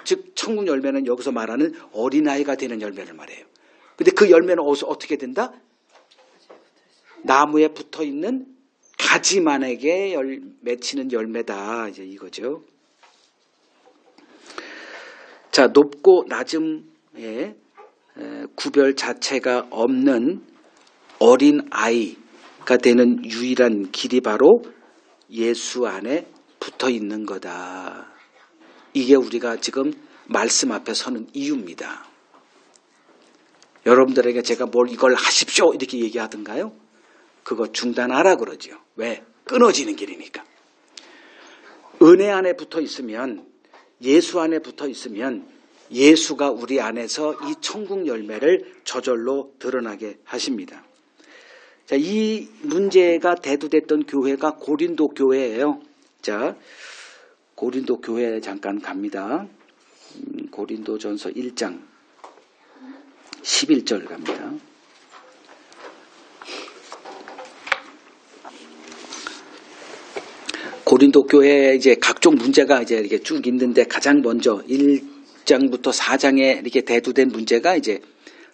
A: 즉 천국 열매는 여기서 말하는 어린아이가 되는 열매를 말해요. 근데 그 열매는 어떻게 된다? 나무에 붙어 있는 가지만에게 맺히는 열매다. 이제 이거죠. 자, 높고 낮음의 구별 자체가 없는 어린 아이가 되는 유일한 길이 바로 예수 안에 붙어 있는 거다. 이게 우리가 지금 말씀 앞에 서는 이유입니다. 여러분들에게 제가 뭘 이걸 하십시오 이렇게 얘기하던가요? 그거 중단하라 그러죠. 왜? 끊어지는 길이니까. 은혜 안에 붙어 있으면 예수 안에 붙어 있으면 예수가 우리 안에서 이 천국 열매를 저절로 드러나게 하십니다. 자, 이 문제가 대두됐던 교회가 고린도 교회예요. 자, 고린도 교회 잠깐 갑니다. 고린도전서 1장 11절 갑니다. 고린도 교회에 이제 각종 문제가 이제 이렇게 쭉 있는데 가장 먼저 1장부터 4장에 이렇게 대두된 문제가 이제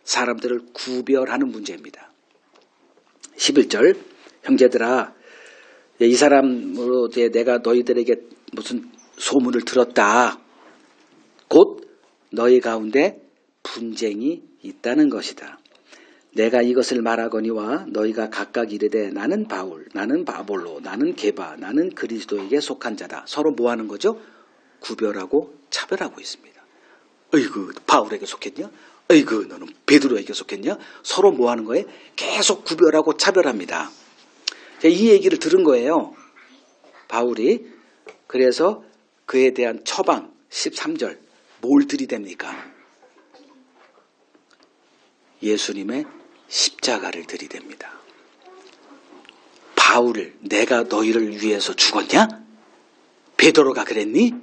A: 사람들을 구별하는 문제입니다. 11절 형제들아 이 사람으로 이제 내가 너희들에게 무슨 소문을 들었다. 곧 너희 가운데 분쟁이 있다는 것이다. 내가 이것을 말하거니와 너희가 각각 이르되 나는 바울, 나는 바볼로, 나는 게바, 나는 그리스도에게 속한 자다. 서로 뭐 하는 거죠? 구별하고 차별하고 있습니다. 어이구 바울에게 속했냐? 어이구 너는 베드로에게 속했냐? 서로 뭐 하는 거예요? 계속 구별하고 차별합니다. 이 얘기를 들은 거예요. 바울이. 그래서 그에 대한 처방 13절 뭘 들이댑니까? 예수님의 십자가를 들이댑니다. 바울을 내가 너희를 위해서 죽었냐? 베드로가 그랬니?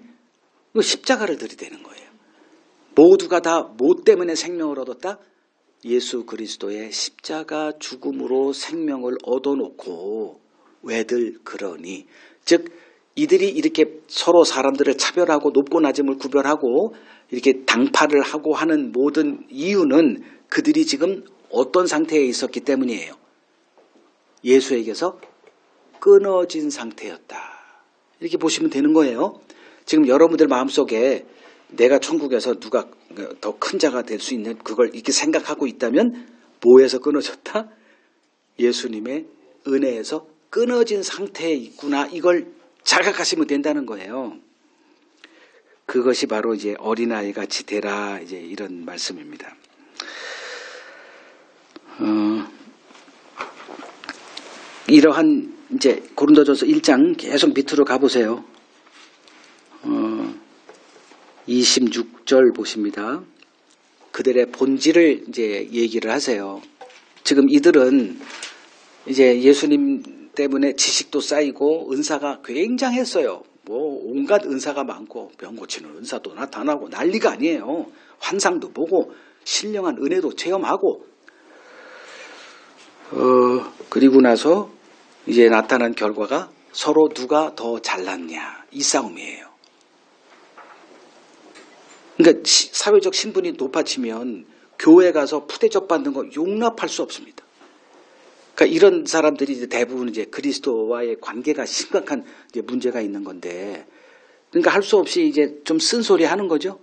A: 십자가를 들이대는 거예요. 모두가 다 뭐 때문에 생명을 얻었다? 예수 그리스도의 십자가 죽음으로 생명을 얻어놓고 왜들 그러니? 즉 이들이 이렇게 서로 사람들을 차별하고 높고 낮음을 구별하고 이렇게 당파를 하고 하는 모든 이유는 그들이 지금 어떤 상태에 있었기 때문이에요. 예수에게서 끊어진 상태였다. 이렇게 보시면 되는 거예요. 지금 여러분들 마음속에 내가 천국에서 누가 더 큰 자가 될 수 있는 그걸 이렇게 생각하고 있다면 뭐에서 끊어졌다? 예수님의 은혜에서 끊어진 상태에 있구나. 이걸 자각하시면 된다는 거예요. 그것이 바로 이제 어린아이 같이 되라. 이제 이런 말씀입니다. 이러한 이제 고린도전서 1장 계속 밑으로 가보세요. 26절 보십니다. 그들의 본질을 이제 얘기를 하세요. 지금 이들은 이제 예수님 때문에 지식도 쌓이고 은사가 굉장했어요. 뭐 온갖 은사가 많고 병 고치는 은사도 나타나고 난리가 아니에요. 환상도 보고 신령한 은혜도 체험하고 그리고 나서 이제 나타난 결과가 서로 누가 더 잘났냐 이 싸움이에요. 그러니까 사회적 신분이 높아지면 교회 가서 푸대접 받는 거 용납할 수 없습니다. 그러니까 이런 사람들이 이제 대부분 이제 그리스도와의 관계가 심각한 이제 문제가 있는 건데, 그러니까 할 수 없이 이제 좀 쓴소리 하는 거죠.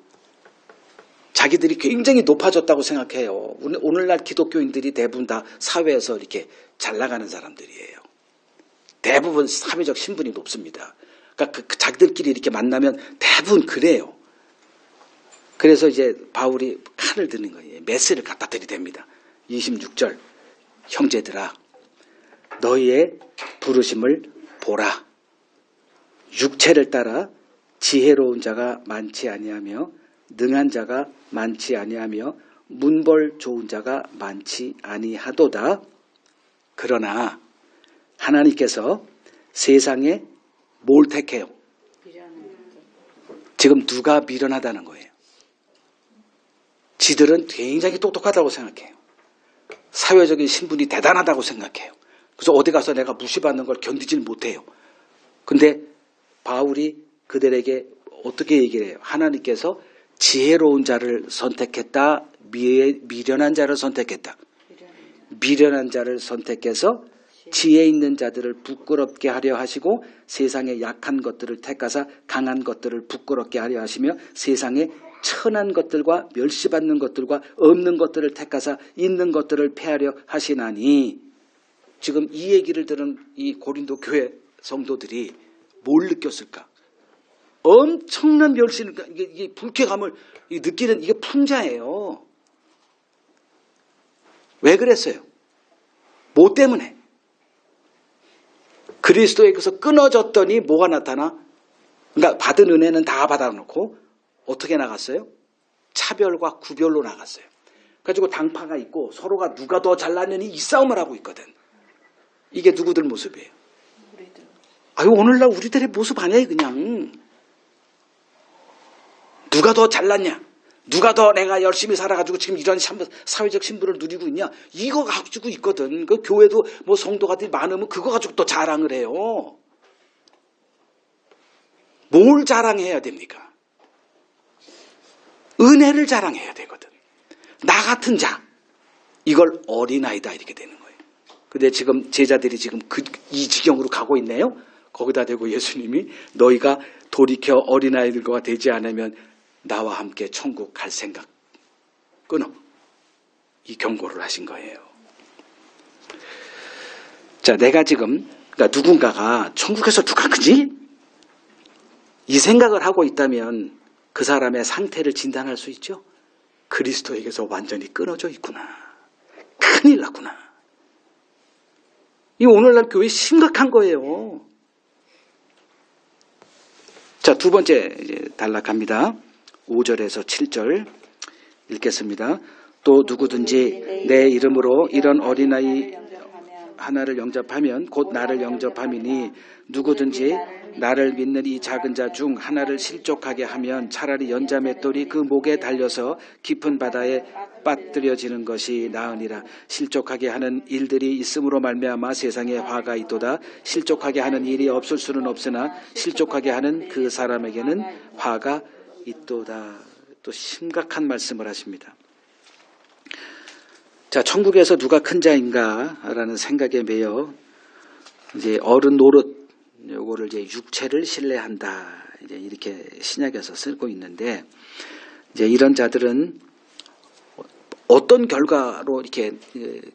A: 자기들이 굉장히 높아졌다고 생각해요. 오늘날 기독교인들이 대부분 다 사회에서 이렇게 잘 나가는 사람들이에요. 대부분 사회적 신분이 높습니다. 그러니까 그 자기들끼리 이렇게 만나면 대부분 그래요. 그래서 이제 바울이 칼을 드는 거예요. 메스를 갖다 들이댑니다. 26절, 형제들아 너희의 부르심을 보라. 육체를 따라 지혜로운 자가 많지 아니하며 능한 자가 많지 아니하며 문벌 좋은 자가 많지 아니하도다. 그러나 하나님께서 세상에 뭘 택해요? 지금 누가 미련하다는 거예요? 지들은 굉장히 똑똑하다고 생각해요. 사회적인 신분이 대단하다고 생각해요. 그래서 어디 가서 내가 무시받는 걸 견디질 못해요. 근데 바울이 그들에게 어떻게 얘기를 해요? 하나님께서 지혜로운 자를 선택했다. 미련한 자를 선택했다. 미련한 자를 선택해서 지혜 있는 자들을 부끄럽게 하려 하시고 세상의 약한 것들을 택하사 강한 것들을 부끄럽게 하려 하시며 세상의 천한 것들과 멸시받는 것들과 없는 것들을 택하사 있는 것들을 폐하려 하시나니. 지금 이 얘기를 들은 이 고린도 교회 성도들이 뭘 느꼈을까? 엄청난 멸시를, 이게 불쾌감을 느끼는 이게 풍자예요. 왜 그랬어요? 뭐 때문에? 그리스도에게서 끊어졌더니 뭐가 나타나? 그러니까 받은 은혜는 다 받아놓고 어떻게 나갔어요? 차별과 구별로 나갔어요. 그래가지고 당파가 있고 서로가 누가 더 잘났느니 이 싸움을 하고 있거든. 이게 누구들 모습이에요? 아유, 오늘날 우리들의 모습 아니에요, 그냥. 누가 더 잘났냐? 누가 더 내가 열심히 살아가지고 지금 이런 사회적 신분을 누리고 있냐? 이거 가지고 있거든. 그 교회도 뭐 성도가 많으면 그거 가지고 또 자랑을 해요. 뭘 자랑해야 됩니까? 은혜를 자랑해야 되거든. 나 같은 자. 이걸 어린아이다 이렇게 되는 거예요. 근데 지금 제자들이 지금 이 지경으로 가고 있네요. 거기다 대고 예수님이 너희가 돌이켜 어린아이들과 되지 않으면 나와 함께 천국 갈 생각 끊어. 이 경고를 하신 거예요. 자, 내가 지금 그러니까 누군가가 천국에서 누가 크지? 이 생각을 하고 있다면 그 사람의 상태를 진단할 수 있죠. 그리스도에게서 완전히 끊어져 있구나. 큰일 났구나. 이 오늘날 교회 심각한 거예요. 자, 두 번째 이제 단락합니다. 5절에서 7절 읽겠습니다. 또 누구든지 내 이름으로 이런 어린아이 하나를 영접하면 곧 나를 영접함이니 누구든지 나를 믿는 이 작은 자 중 하나를 실족하게 하면 차라리 연자 맷돌이 그 목에 달려서 깊은 바다에 빠뜨려지는 것이 나으니라. 실족하게 하는 일들이 있음으로 말미암아 세상에 화가 있도다. 실족하게 하는 일이 없을 수는 없으나 실족하게 하는 그 사람에게는 화가 있도다. 또 심각한 말씀을 하십니다. 자, 천국에서 누가 큰 자인가라는 생각에 매여 이제 어른 노릇 요거를 이제 육체를 신뢰한다. 이제 이렇게 신약에서 쓰고 있는데 이제 이런 자들은 어떤 결과로 이렇게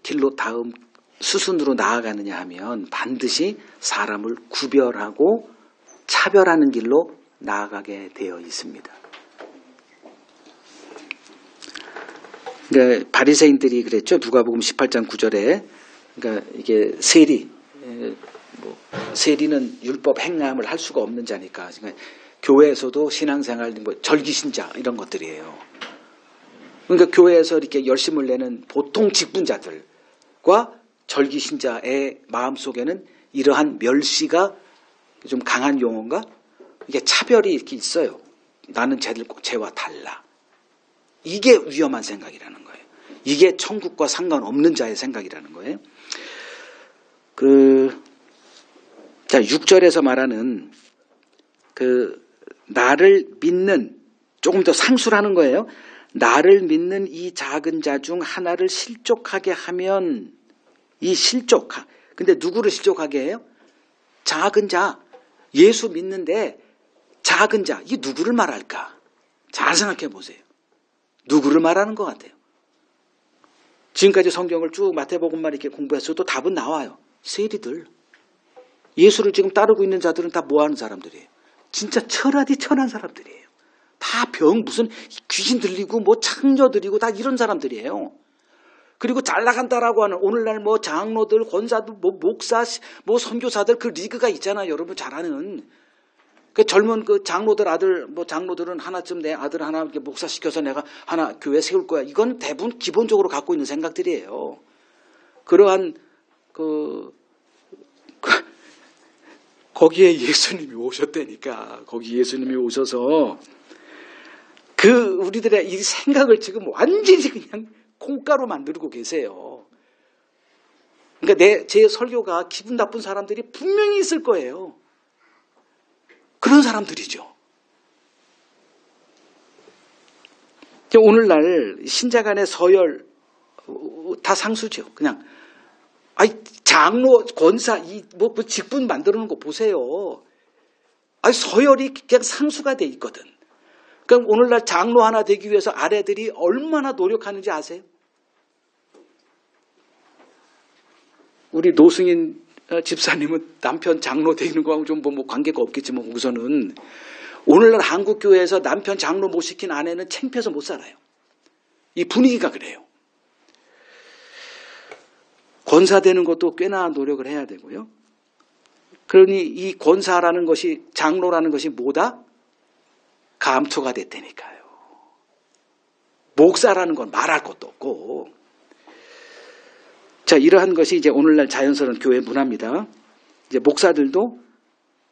A: 길로 다음 수순으로 나아가느냐 하면 반드시 사람을 구별하고 차별하는 길로 나아가게 되어 있습니다. 그러니까 바리새인들이 그랬죠. 누가복음 18장 9절에 그러니까 이게 세리는 율법 행함을 할 수가 없는 자니까. 그러니까 교회에서도 신앙생활, 뭐 절기신자 이런 것들이에요. 그러니까 교회에서 이렇게 열심을 내는 보통 직분자들과 절기신자의 마음 속에는 이러한 멸시가 좀 강한 용어인가? 이게 차별이 이렇게 있어요. 나는 쟤와 달라. 이게 위험한 생각이라는 거예요. 이게 천국과 상관없는 자의 생각이라는 거예요. 자, 6절에서 말하는 나를 믿는, 조금 더 상수를 하는 거예요. 나를 믿는 이 작은 자 중 하나를 실족하게 하면, 근데 누구를 실족하게 해요? 작은 자. 예수 믿는데 작은 자. 이게 누구를 말할까? 잘 생각해 보세요. 누구를 말하는 것 같아요? 지금까지 성경을 쭉 마태복음만 이렇게 공부했어도 답은 나와요. 세리들. 예수를 지금 따르고 있는 자들은 다 뭐 하는 사람들이에요? 진짜 천하디 천한 사람들이에요. 다 무슨 귀신 들리고 뭐 창녀 들리고 다 이런 사람들이에요. 그리고 잘 나간다라고 하는 오늘날 뭐 장로들, 권사들, 뭐 목사, 뭐 선교사들 그 리그가 있잖아요. 여러분 잘 아는. 그 젊은 그 장로들 아들, 뭐 장로들은 하나쯤 내 아들 하나 이렇게 목사시켜서 내가 하나 교회 세울 거야. 이건 대부분 기본적으로 갖고 있는 생각들이에요. 그러한 거기에 예수님이 오셨다니까. 거기 예수님이 오셔서 우리들의 이 생각을 지금 완전히 그냥 콩가루 만들고 계세요. 그러니까 제 설교가 기분 나쁜 사람들이 분명히 있을 거예요. 그런 사람들이죠. 오늘날 신자 간의 서열 다 상수죠. 그냥 장로, 권사, 뭐 직분 만들어 놓은 거 보세요. 서열이 그냥 상수가 돼 있거든. 그럼 오늘날 장로 하나 되기 위해서 아내들이 얼마나 노력하는지 아세요? 우리 노승인 집사님은 남편 장로 되는 거하고 좀 뭐 관계가 없겠지만 거기서는 오늘날 한국 교회에서 남편 장로 못 시킨 아내는 창피해서 못 살아요. 이 분위기가 그래요. 권사 되는 것도 꽤나 노력을 해야 되고요. 그러니 이 권사라는 것이 장로라는 것이 뭐다? 감초가 됐다니까요. 목사라는 건 말할 것도 없고. 자, 이러한 것이 이제 오늘날 자연스러운 교회 문화입니다. 이제 목사들도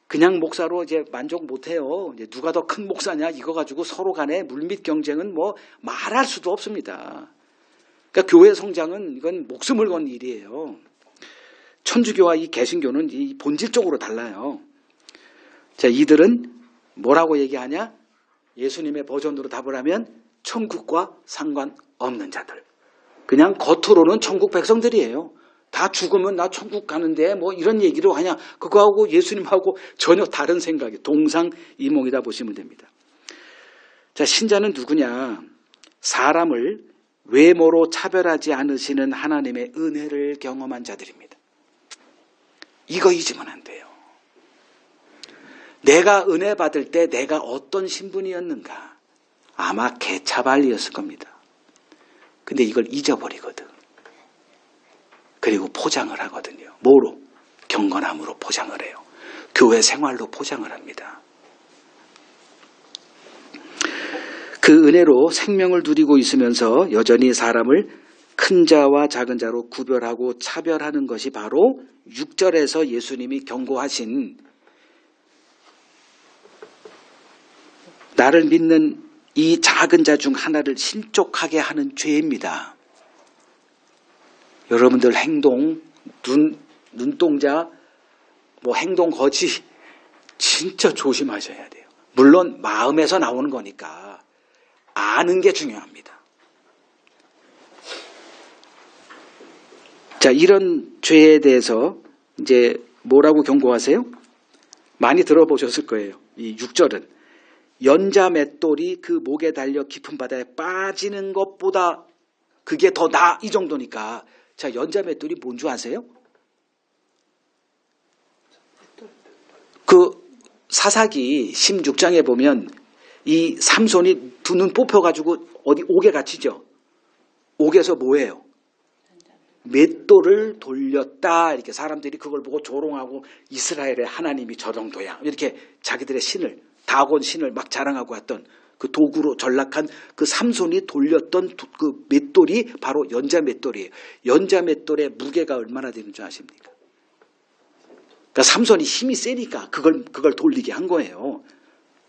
A: 그냥 목사로 이제 만족 못해요. 이제 누가 더 큰 목사냐 이거 가지고 서로 간에 물밑 경쟁은 뭐 말할 수도 없습니다. 그러니까 교회 성장은 이건 목숨을 건 일이에요. 천주교와 이 개신교는 이 본질적으로 달라요. 자, 이들은 뭐라고 얘기하냐? 예수님의 버전으로 답을 하면 천국과 상관없는 자들. 그냥 겉으로는 천국 백성들이에요. 다 죽으면 나 천국 가는데 뭐 이런 얘기를 하냐. 그거하고 예수님하고 전혀 다른 생각이 동상이몽이다 보시면 됩니다. 자, 신자는 누구냐? 사람을 외모로 차별하지 않으시는 하나님의 은혜를 경험한 자들입니다. 이거 잊으면 안 돼요. 내가 은혜 받을 때 내가 어떤 신분이었는가? 아마 개차발리였을 겁니다. 근데 이걸 잊어버리거든. 그리고 포장을 하거든요. 뭐로? 경건함으로 포장을 해요. 교회 생활로 포장을 합니다. 그 은혜로 생명을 누리고 있으면서 여전히 사람을 큰 자와 작은 자로 구별하고 차별하는 것이 바로 6절에서 예수님이 경고하신 나를 믿는 이 작은 자 중 하나를 실족하게 하는 죄입니다. 여러분들 행동, 눈동자, 뭐 행동 거지 진짜 조심하셔야 돼요. 물론 마음에서 나오는 거니까 아는 게 중요합니다. 자, 이런 죄에 대해서 이제 뭐라고 경고하세요? 많이 들어보셨을 거예요. 이 6절은 연자 맷돌이 그 목에 달려 깊은 바다에 빠지는 것보다 그게 더 나아 이 정도니까. 자, 연자 맷돌이 뭔 줄 아세요? 그 사사기 16장에 보면 이 삼손이 두 눈 뽑혀가지고 어디 옥에 갇히죠. 옥에서 뭐예요? 맷돌을 돌렸다. 이렇게 사람들이 그걸 보고 조롱하고 이스라엘의 하나님이 저 정도야. 이렇게 자기들의 신을, 다곤 신을 막 자랑하고 왔던 그 도구로 전락한 그 삼손이 돌렸던 그 맷돌이 바로 연자 맷돌이에요. 연자 맷돌의 무게가 얼마나 되는 줄 아십니까? 그러니까 삼손이 힘이 세니까 그걸 돌리게 한 거예요.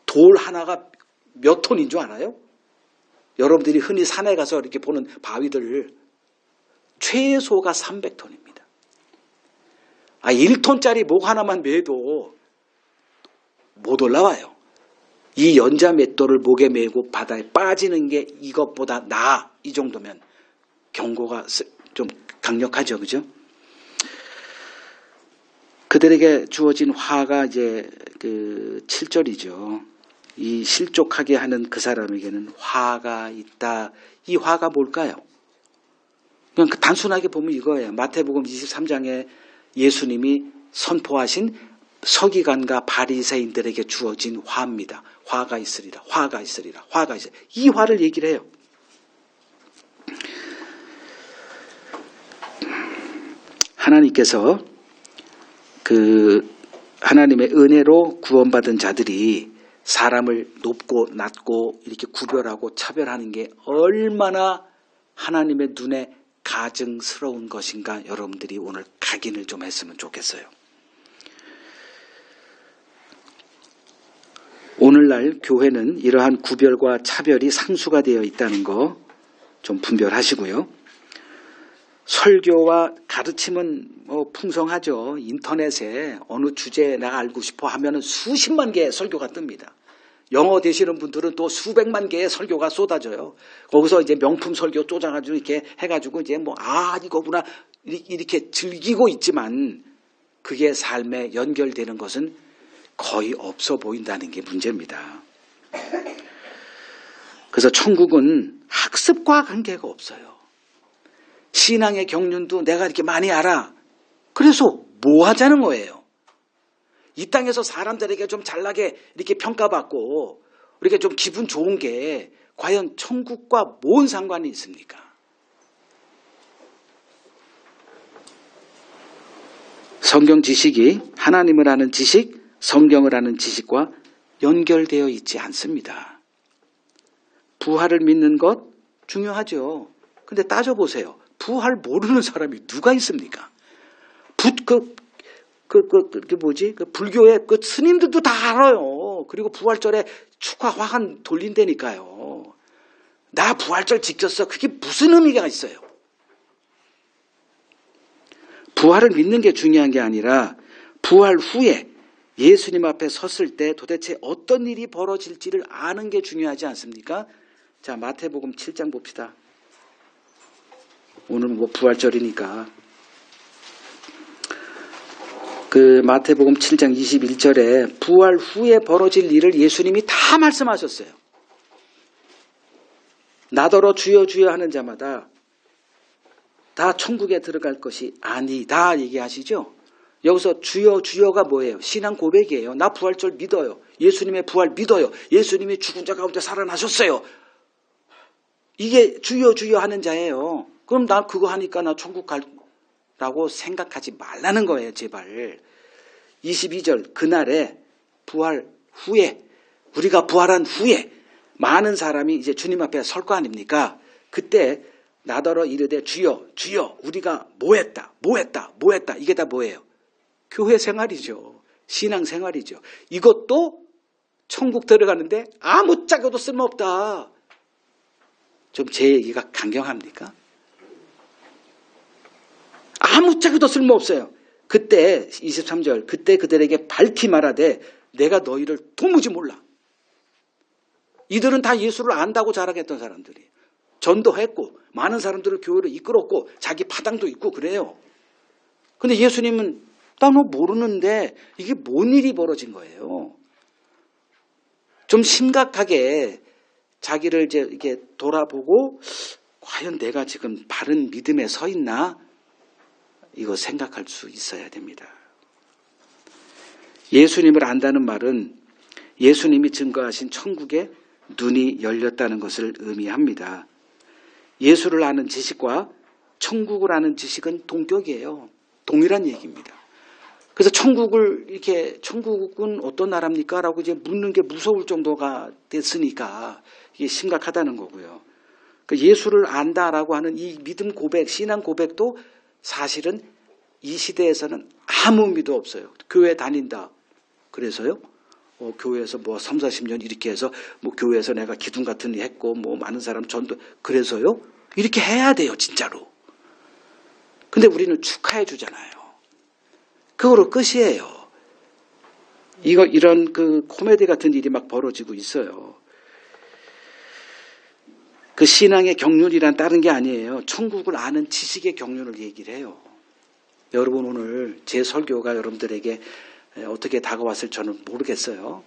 A: 돌 하나가 몇 톤인 줄 알아요? 여러분들이 흔히 산에 가서 이렇게 보는 바위들 최소가 300톤입니다. 1톤짜리 목 하나만 매도 못 올라와요. 이 연자 맷돌을 목에 메고 바다에 빠지는 게 이것보다 나아. 이 정도면 경고가 좀 강력하죠. 그죠? 그들에게 주어진 화가 이제 그 7절이죠. 이 실족하게 하는 그 사람에게는 화가 있다. 이 화가 뭘까요? 그냥 단순하게 보면 이거예요. 마태복음 23장에 예수님이 선포하신 서기관과 바리새인들에게 주어진 화입니다. 화가 있으리라, 화가 있으리라, 화가 있으리라. 이 화를 얘기를 해요. 하나님께서 하나님의 은혜로 구원받은 자들이 사람을 높고 낮고 이렇게 구별하고 차별하는 게 얼마나 하나님의 눈에 가증스러운 것인가 여러분들이 오늘 각인을 좀 했으면 좋겠어요. 오늘날 교회는 이러한 구별과 차별이 상수가 되어 있다는 거 좀 분별하시고요. 설교와 가르침은 풍성하죠. 인터넷에 어느 주제에 내가 알고 싶어 하면은 수십만 개의 설교가 뜹니다. 영어 되시는 분들은 또 수백만 개의 설교가 쏟아져요. 거기서 이제 명품 설교 쫓아가지고 이렇게 해가지고 이제 이거구나 이렇게 즐기고 있지만 그게 삶에 연결되는 것은 거의 없어 보인다는 게 문제입니다. 그래서 천국은 학습과 관계가 없어요. 신앙의 경륜도 내가 이렇게 많이 알아. 그래서 뭐 하자는 거예요? 이 땅에서 사람들에게 좀 잘나게 이렇게 평가받고 이렇게 좀 기분 좋은 게 과연 천국과 뭔 상관이 있습니까? 성경 지식이 하나님을 아는 지식, 성경을 아는 지식과 연결되어 있지 않습니다. 부활을 믿는 것 중요하죠. 근데 따져보세요. 부활 모르는 사람이 누가 있습니까? 불교의 그 스님들도 다 알아요. 그리고 부활절에 축하 화환 돌린다니까요. 나 부활절 지켰어. 그게 무슨 의미가 있어요? 부활을 믿는 게 중요한 게 아니라 부활 후에 예수님 앞에 섰을 때 도대체 어떤 일이 벌어질지를 아는 게 중요하지 않습니까? 자, 마태복음 7장 봅시다. 오늘 부활절이니까. 마태복음 7장 21절에 부활 후에 벌어질 일을 예수님이 다 말씀하셨어요. 나더러 주여 주여 하는 자마다 다 천국에 들어갈 것이 아니다 얘기하시죠. 여기서 주여 주여가 뭐예요? 신앙 고백이에요. 나 부활절 믿어요. 예수님의 부활 믿어요. 예수님이 죽은 자 가운데 살아나셨어요. 이게 주여 주여 하는 자예요. 그럼 나 그거 하니까 나 천국 갈라고 생각하지 말라는 거예요. 제발. 22절 그날에 부활 후에 우리가 부활한 후에 많은 사람이 이제 주님 앞에 설 거 아닙니까? 그때 나더러 이르되 주여 주여 우리가 뭐 했다 이게 다 뭐예요? 교회 생활이죠. 신앙 생활이죠. 이것도 천국 들어가는데 아무짝에도 쓸모없다. 좀 제 얘기가 강경합니까? 아무짝에도 쓸모없어요. 그때 23절 그때 그들에게 밝히 말하되 내가 너희를 도무지 몰라. 이들은 다 예수를 안다고 자랑했던 사람들이 전도했고 많은 사람들을 교회로 이끌었고 자기 파당도 있고 그래요. 근데 예수님은 나 너 모르는데 이게 뭔 일이 벌어진 거예요. 좀 심각하게 자기를 이제 이렇게 돌아보고 과연 내가 지금 바른 믿음에 서 있나? 이거 생각할 수 있어야 됩니다. 예수님을 안다는 말은 예수님이 증거하신 천국에 눈이 열렸다는 것을 의미합니다. 예수를 아는 지식과 천국을 아는 지식은 동격이에요. 동일한 얘기입니다. 그래서 천국은 어떤 나라입니까? 라고 이제 묻는 게 무서울 정도가 됐으니까 이게 심각하다는 거고요. 예수를 안다라고 하는 이 믿음 고백, 신앙 고백도 사실은 이 시대에서는 아무 의미도 없어요. 교회 다닌다. 그래서요? 교회에서 3, 40년 이렇게 해서 교회에서 내가 기둥 같은 일 했고 많은 사람 전도 그래서요? 이렇게 해야 돼요, 진짜로. 근데 우리는 축하해 주잖아요. 그거로 끝이에요. 이런 코미디 같은 일이 막 벌어지고 있어요. 그 신앙의 경륜이란 다른 게 아니에요. 천국을 아는 지식의 경륜을 얘기를 해요. 여러분 오늘 제 설교가 여러분들에게 어떻게 다가왔을 저는 모르겠어요.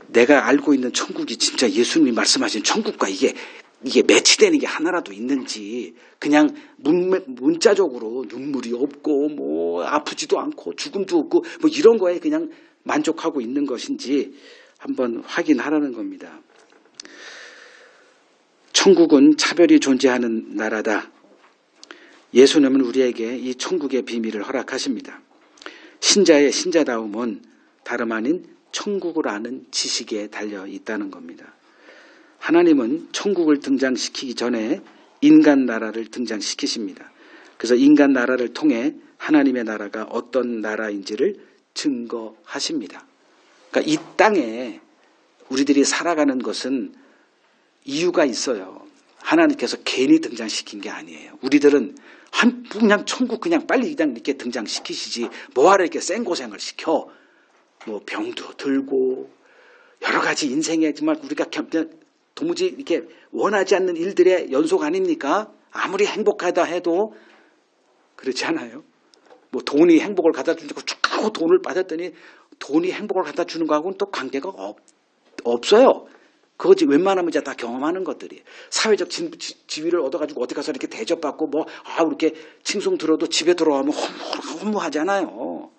A: 내가 알고 있는 천국이 진짜 예수님이 말씀하신 천국과 이게 매치되는 게 하나라도 있는지, 그냥 문자적으로 눈물이 없고 뭐 아프지도 않고 죽음도 없고 뭐 이런 거에 그냥 만족하고 있는 것인지 한번 확인하라는 겁니다. 천국은 차별이 존재하는 나라다. 예수님은 우리에게 이 천국의 비밀을 허락하십니다. 신자의 신자다움은 다름 아닌 천국을 아는 지식에 달려 있다는 겁니다. 하나님은 천국을 등장시키기 전에 인간 나라를 등장시키십니다. 그래서 인간 나라를 통해 하나님의 나라가 어떤 나라인지를 증거하십니다. 그러니까 이 땅에 우리들이 살아가는 것은 이유가 있어요. 하나님께서 괜히 등장시킨 게 아니에요. 우리들은 그냥 천국 그냥 빨리 그냥 이렇게 등장시키시지 뭐하러 이렇게 생고생을 시켜. 뭐 병도 들고 여러 가지 인생에 정말 우리가 도무지 이렇게 원하지 않는 일들의 연속 아닙니까? 아무리 행복하다 해도 그렇지 않아요? 뭐 돈이 행복을 갖다 준다고 쭉 하고 돈을 받았더니 돈이 행복을 갖다 주는 거하고는 또 관계가 없어요. 그거지 웬만하면 이제 다 경험하는 것들이. 사회적 지위를 얻어가지고 어디 가서 이렇게 대접받고 이렇게 칭송 들어도 집에 들어가면 허무하잖아요.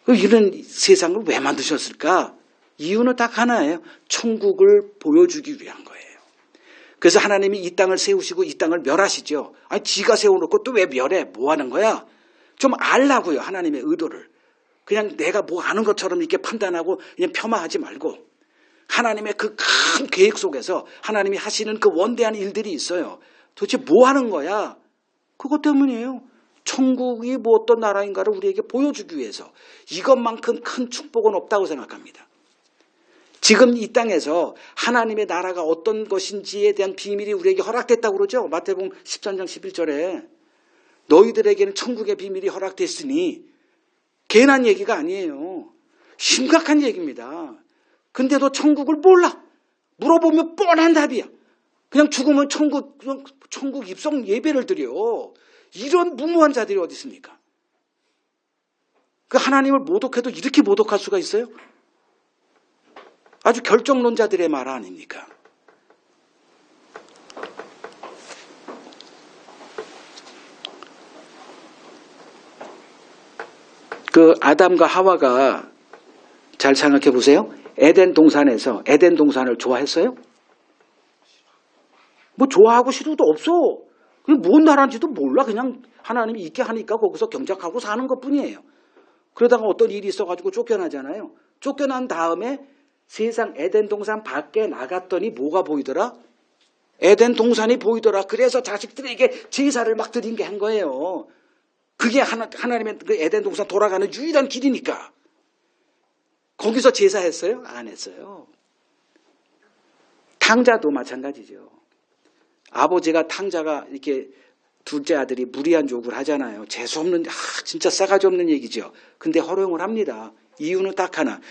A: 이런 세상을 왜 만드셨을까? 이유는 딱 하나예요. 천국을 보여주기 위한 거예요. 그래서 하나님이 이 땅을 세우시고 이 땅을 멸하시죠. 아니 지가 세워놓고 또 왜 멸해? 뭐 하는 거야? 좀 알라고요. 하나님의 의도를. 그냥 내가 뭐 아는 것처럼 이렇게 판단하고 그냥 폄하하지 말고 하나님의 그 큰 계획 속에서 하나님이 하시는 그 원대한 일들이 있어요. 도대체 뭐 하는 거야? 그것 때문이에요. 천국이 뭐 어떤 나라인가를 우리에게 보여주기 위해서. 이것만큼 큰 축복은 없다고 생각합니다. 지금 이 땅에서 하나님의 나라가 어떤 것인지에 대한 비밀이 우리에게 허락됐다고 그러죠. 마태복음 13장 11절에 너희들에게는 천국의 비밀이 허락됐으니 괜한 얘기가 아니에요. 심각한 얘기입니다. 근데도 천국을 몰라. 물어보면 뻔한 답이야. 그냥 죽으면 천국 입성 예배를 드려. 이런 무모한 자들이 어디 있습니까? 그 하나님을 모독해도 이렇게 모독할 수가 있어요? 아주 결정론자들의 말 아닙니까? 그 아담과 하와가 잘 생각해 보세요. 에덴 동산에서 에덴 동산을 좋아했어요? 뭐 좋아하고 싫어도 없어. 그냥 뭔 나라인지도 몰라. 그냥 하나님이 있게 하니까 거기서 경작하고 사는 것뿐이에요. 그러다가 어떤 일이 있어가지고 쫓겨나잖아요. 쫓겨난 다음에 세상 에덴 동산 밖에 나갔더니 뭐가 보이더라? 에덴 동산이 보이더라. 그래서 자식들에게 제사를 막 드린 게 한 거예요. 그게 하나님의 그 에덴 동산 돌아가는 유일한 길이니까. 거기서 제사했어요? 안 했어요. 탕자도 마찬가지죠. 아버지가 탕자가 이렇게 둘째 아들이 무리한 욕을 하잖아요. 재수없는, 진짜 싸가지 없는 얘기죠. 근데 허용을 합니다. 이유는 딱 하나.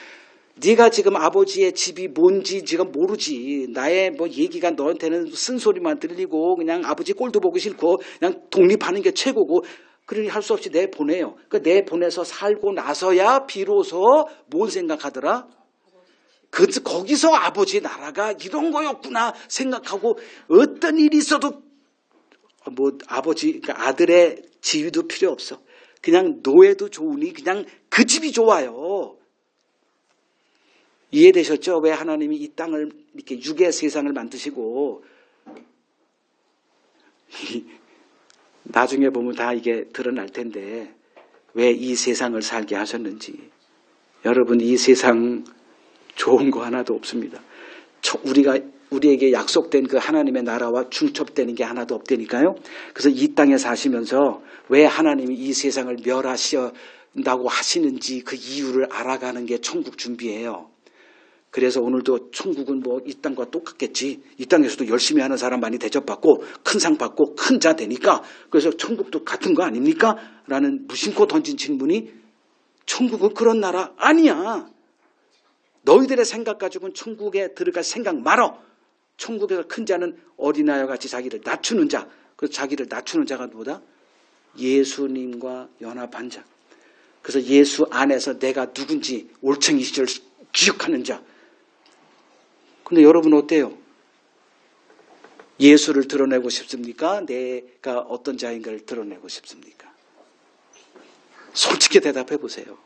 A: 네가 지금 아버지의 집이 뭔지 지금 모르지. 나의 뭐 얘기가 너한테는 쓴소리만 들리고 그냥 아버지 꼴도 보기 싫고 그냥 독립하는 게 최고고 그러니 할 수 없이 내보내요. 그러니까 내보내서 살고 나서야 비로소 뭔 생각하더라? 거기서 아버지 나라가 이런 거였구나 생각하고 어떤 일이 있어도 뭐 아버지 그러니까 아들의 지위도 필요 없어. 그냥 노예도 좋으니 그냥 그 집이 좋아요. 이해되셨죠? 왜 하나님이 이 땅을 이렇게 육의 세상을 만드시고 나중에 보면 다 이게 드러날 텐데 왜 이 세상을 살게 하셨는지. 여러분 이 세상 좋은 거 하나도 없습니다. 우리에게 약속된 그 하나님의 나라와 중첩되는 게 하나도 없다니까요. 그래서 이 땅에 사시면서 왜 하나님이 이 세상을 멸하신다고 하시는지 그 이유를 알아가는 게 천국 준비예요. 그래서 오늘도 천국은 뭐 이 땅과 똑같겠지. 이 땅에서도 열심히 하는 사람 많이 대접받고 큰 상 받고 큰 자 되니까 그래서 천국도 같은 거 아닙니까? 라는 무심코 던진 질문이 천국은 그런 나라 아니야. 너희들의 생각 가지고는 천국에 들어갈 생각 말어. 천국에서 큰 자는 어린아이와 같이 자기를 낮추는 자. 그래서 자기를 낮추는 자가 뭐다? 예수님과 연합한 자. 그래서 예수 안에서 내가 누군지 올챙이 시절 기억하는 자. 근데 여러분 어때요? 예수를 드러내고 싶습니까? 내가 어떤 자인가를 드러내고 싶습니까? 솔직히 대답해 보세요.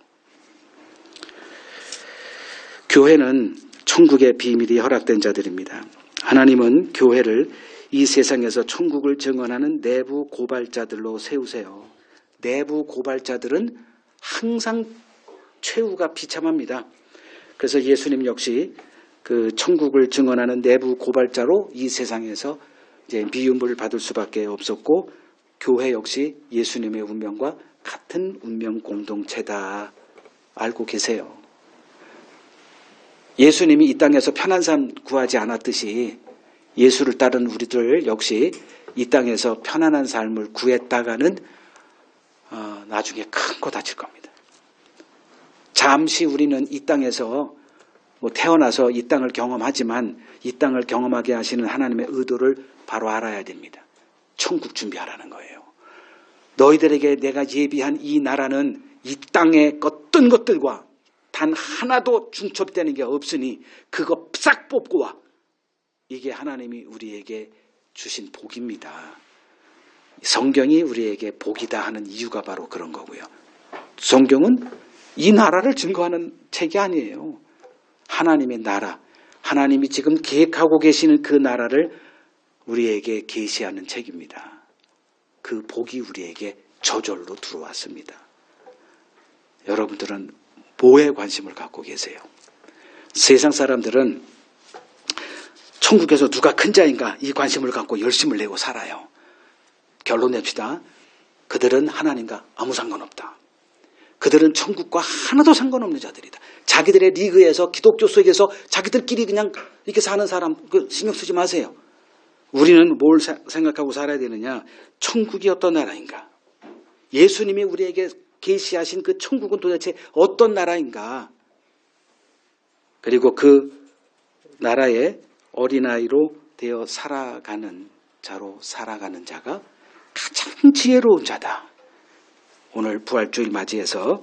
A: 교회는 천국의 비밀이 허락된 자들입니다. 하나님은 교회를 이 세상에서 천국을 증언하는 내부 고발자들로 세우세요. 내부 고발자들은 항상 최후가 비참합니다. 그래서 예수님 역시 그 천국을 증언하는 내부 고발자로 이 세상에서 이제 미움을 받을 수밖에 없었고, 교회 역시 예수님의 운명과 같은 운명 공동체다. 알고 계세요. 예수님이 이 땅에서 편한 삶 구하지 않았듯이 예수를 따른 우리들 역시 이 땅에서 편안한 삶을 구했다가는 나중에 큰 거 다칠 겁니다. 잠시 우리는 이 땅에서 태어나서 이 땅을 경험하지만 이 땅을 경험하게 하시는 하나님의 의도를 바로 알아야 됩니다. 천국 준비하라는 거예요. 너희들에게 내가 예비한 이 나라는 이 땅의 어떤 것들과 단 하나도 중첩되는 게 없으니 그거 싹 뽑고 와. 이게 하나님이 우리에게 주신 복입니다. 성경이 우리에게 복이다 하는 이유가 바로 그런 거고요. 성경은 이 나라를 증거하는 책이 아니에요. 하나님의 나라, 하나님이 지금 계획하고 계시는 그 나라를 우리에게 계시하는 책입니다. 그 복이 우리에게 저절로 들어왔습니다. 여러분들은 뭐에 관심을 갖고 계세요? 세상 사람들은 천국에서 누가 큰 자인가 이 관심을 갖고 열심을 내고 살아요. 결론 냅시다. 그들은 하나님과 아무 상관없다. 그들은 천국과 하나도 상관없는 자들이다. 자기들의 리그에서 기독교 속에서 자기들끼리 그냥 이렇게 사는 사람 신경 쓰지 마세요. 우리는 뭘 생각하고 살아야 되느냐? 천국이 어떤 나라인가? 예수님이 우리에게 계시하신 그 천국은 도대체 어떤 나라인가? 그리고 그 나라에 어린아이로 되어 살아가는 자로 살아가는 자가 가장 지혜로운 자다. 오늘 부활주일 맞이해서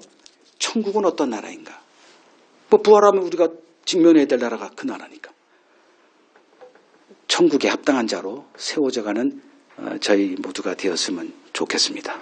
A: 천국은 어떤 나라인가? 부활하면 우리가 직면해야 될 나라가 그 나라니까. 천국에 합당한 자로 세워져가는 저희 모두가 되었으면 좋겠습니다.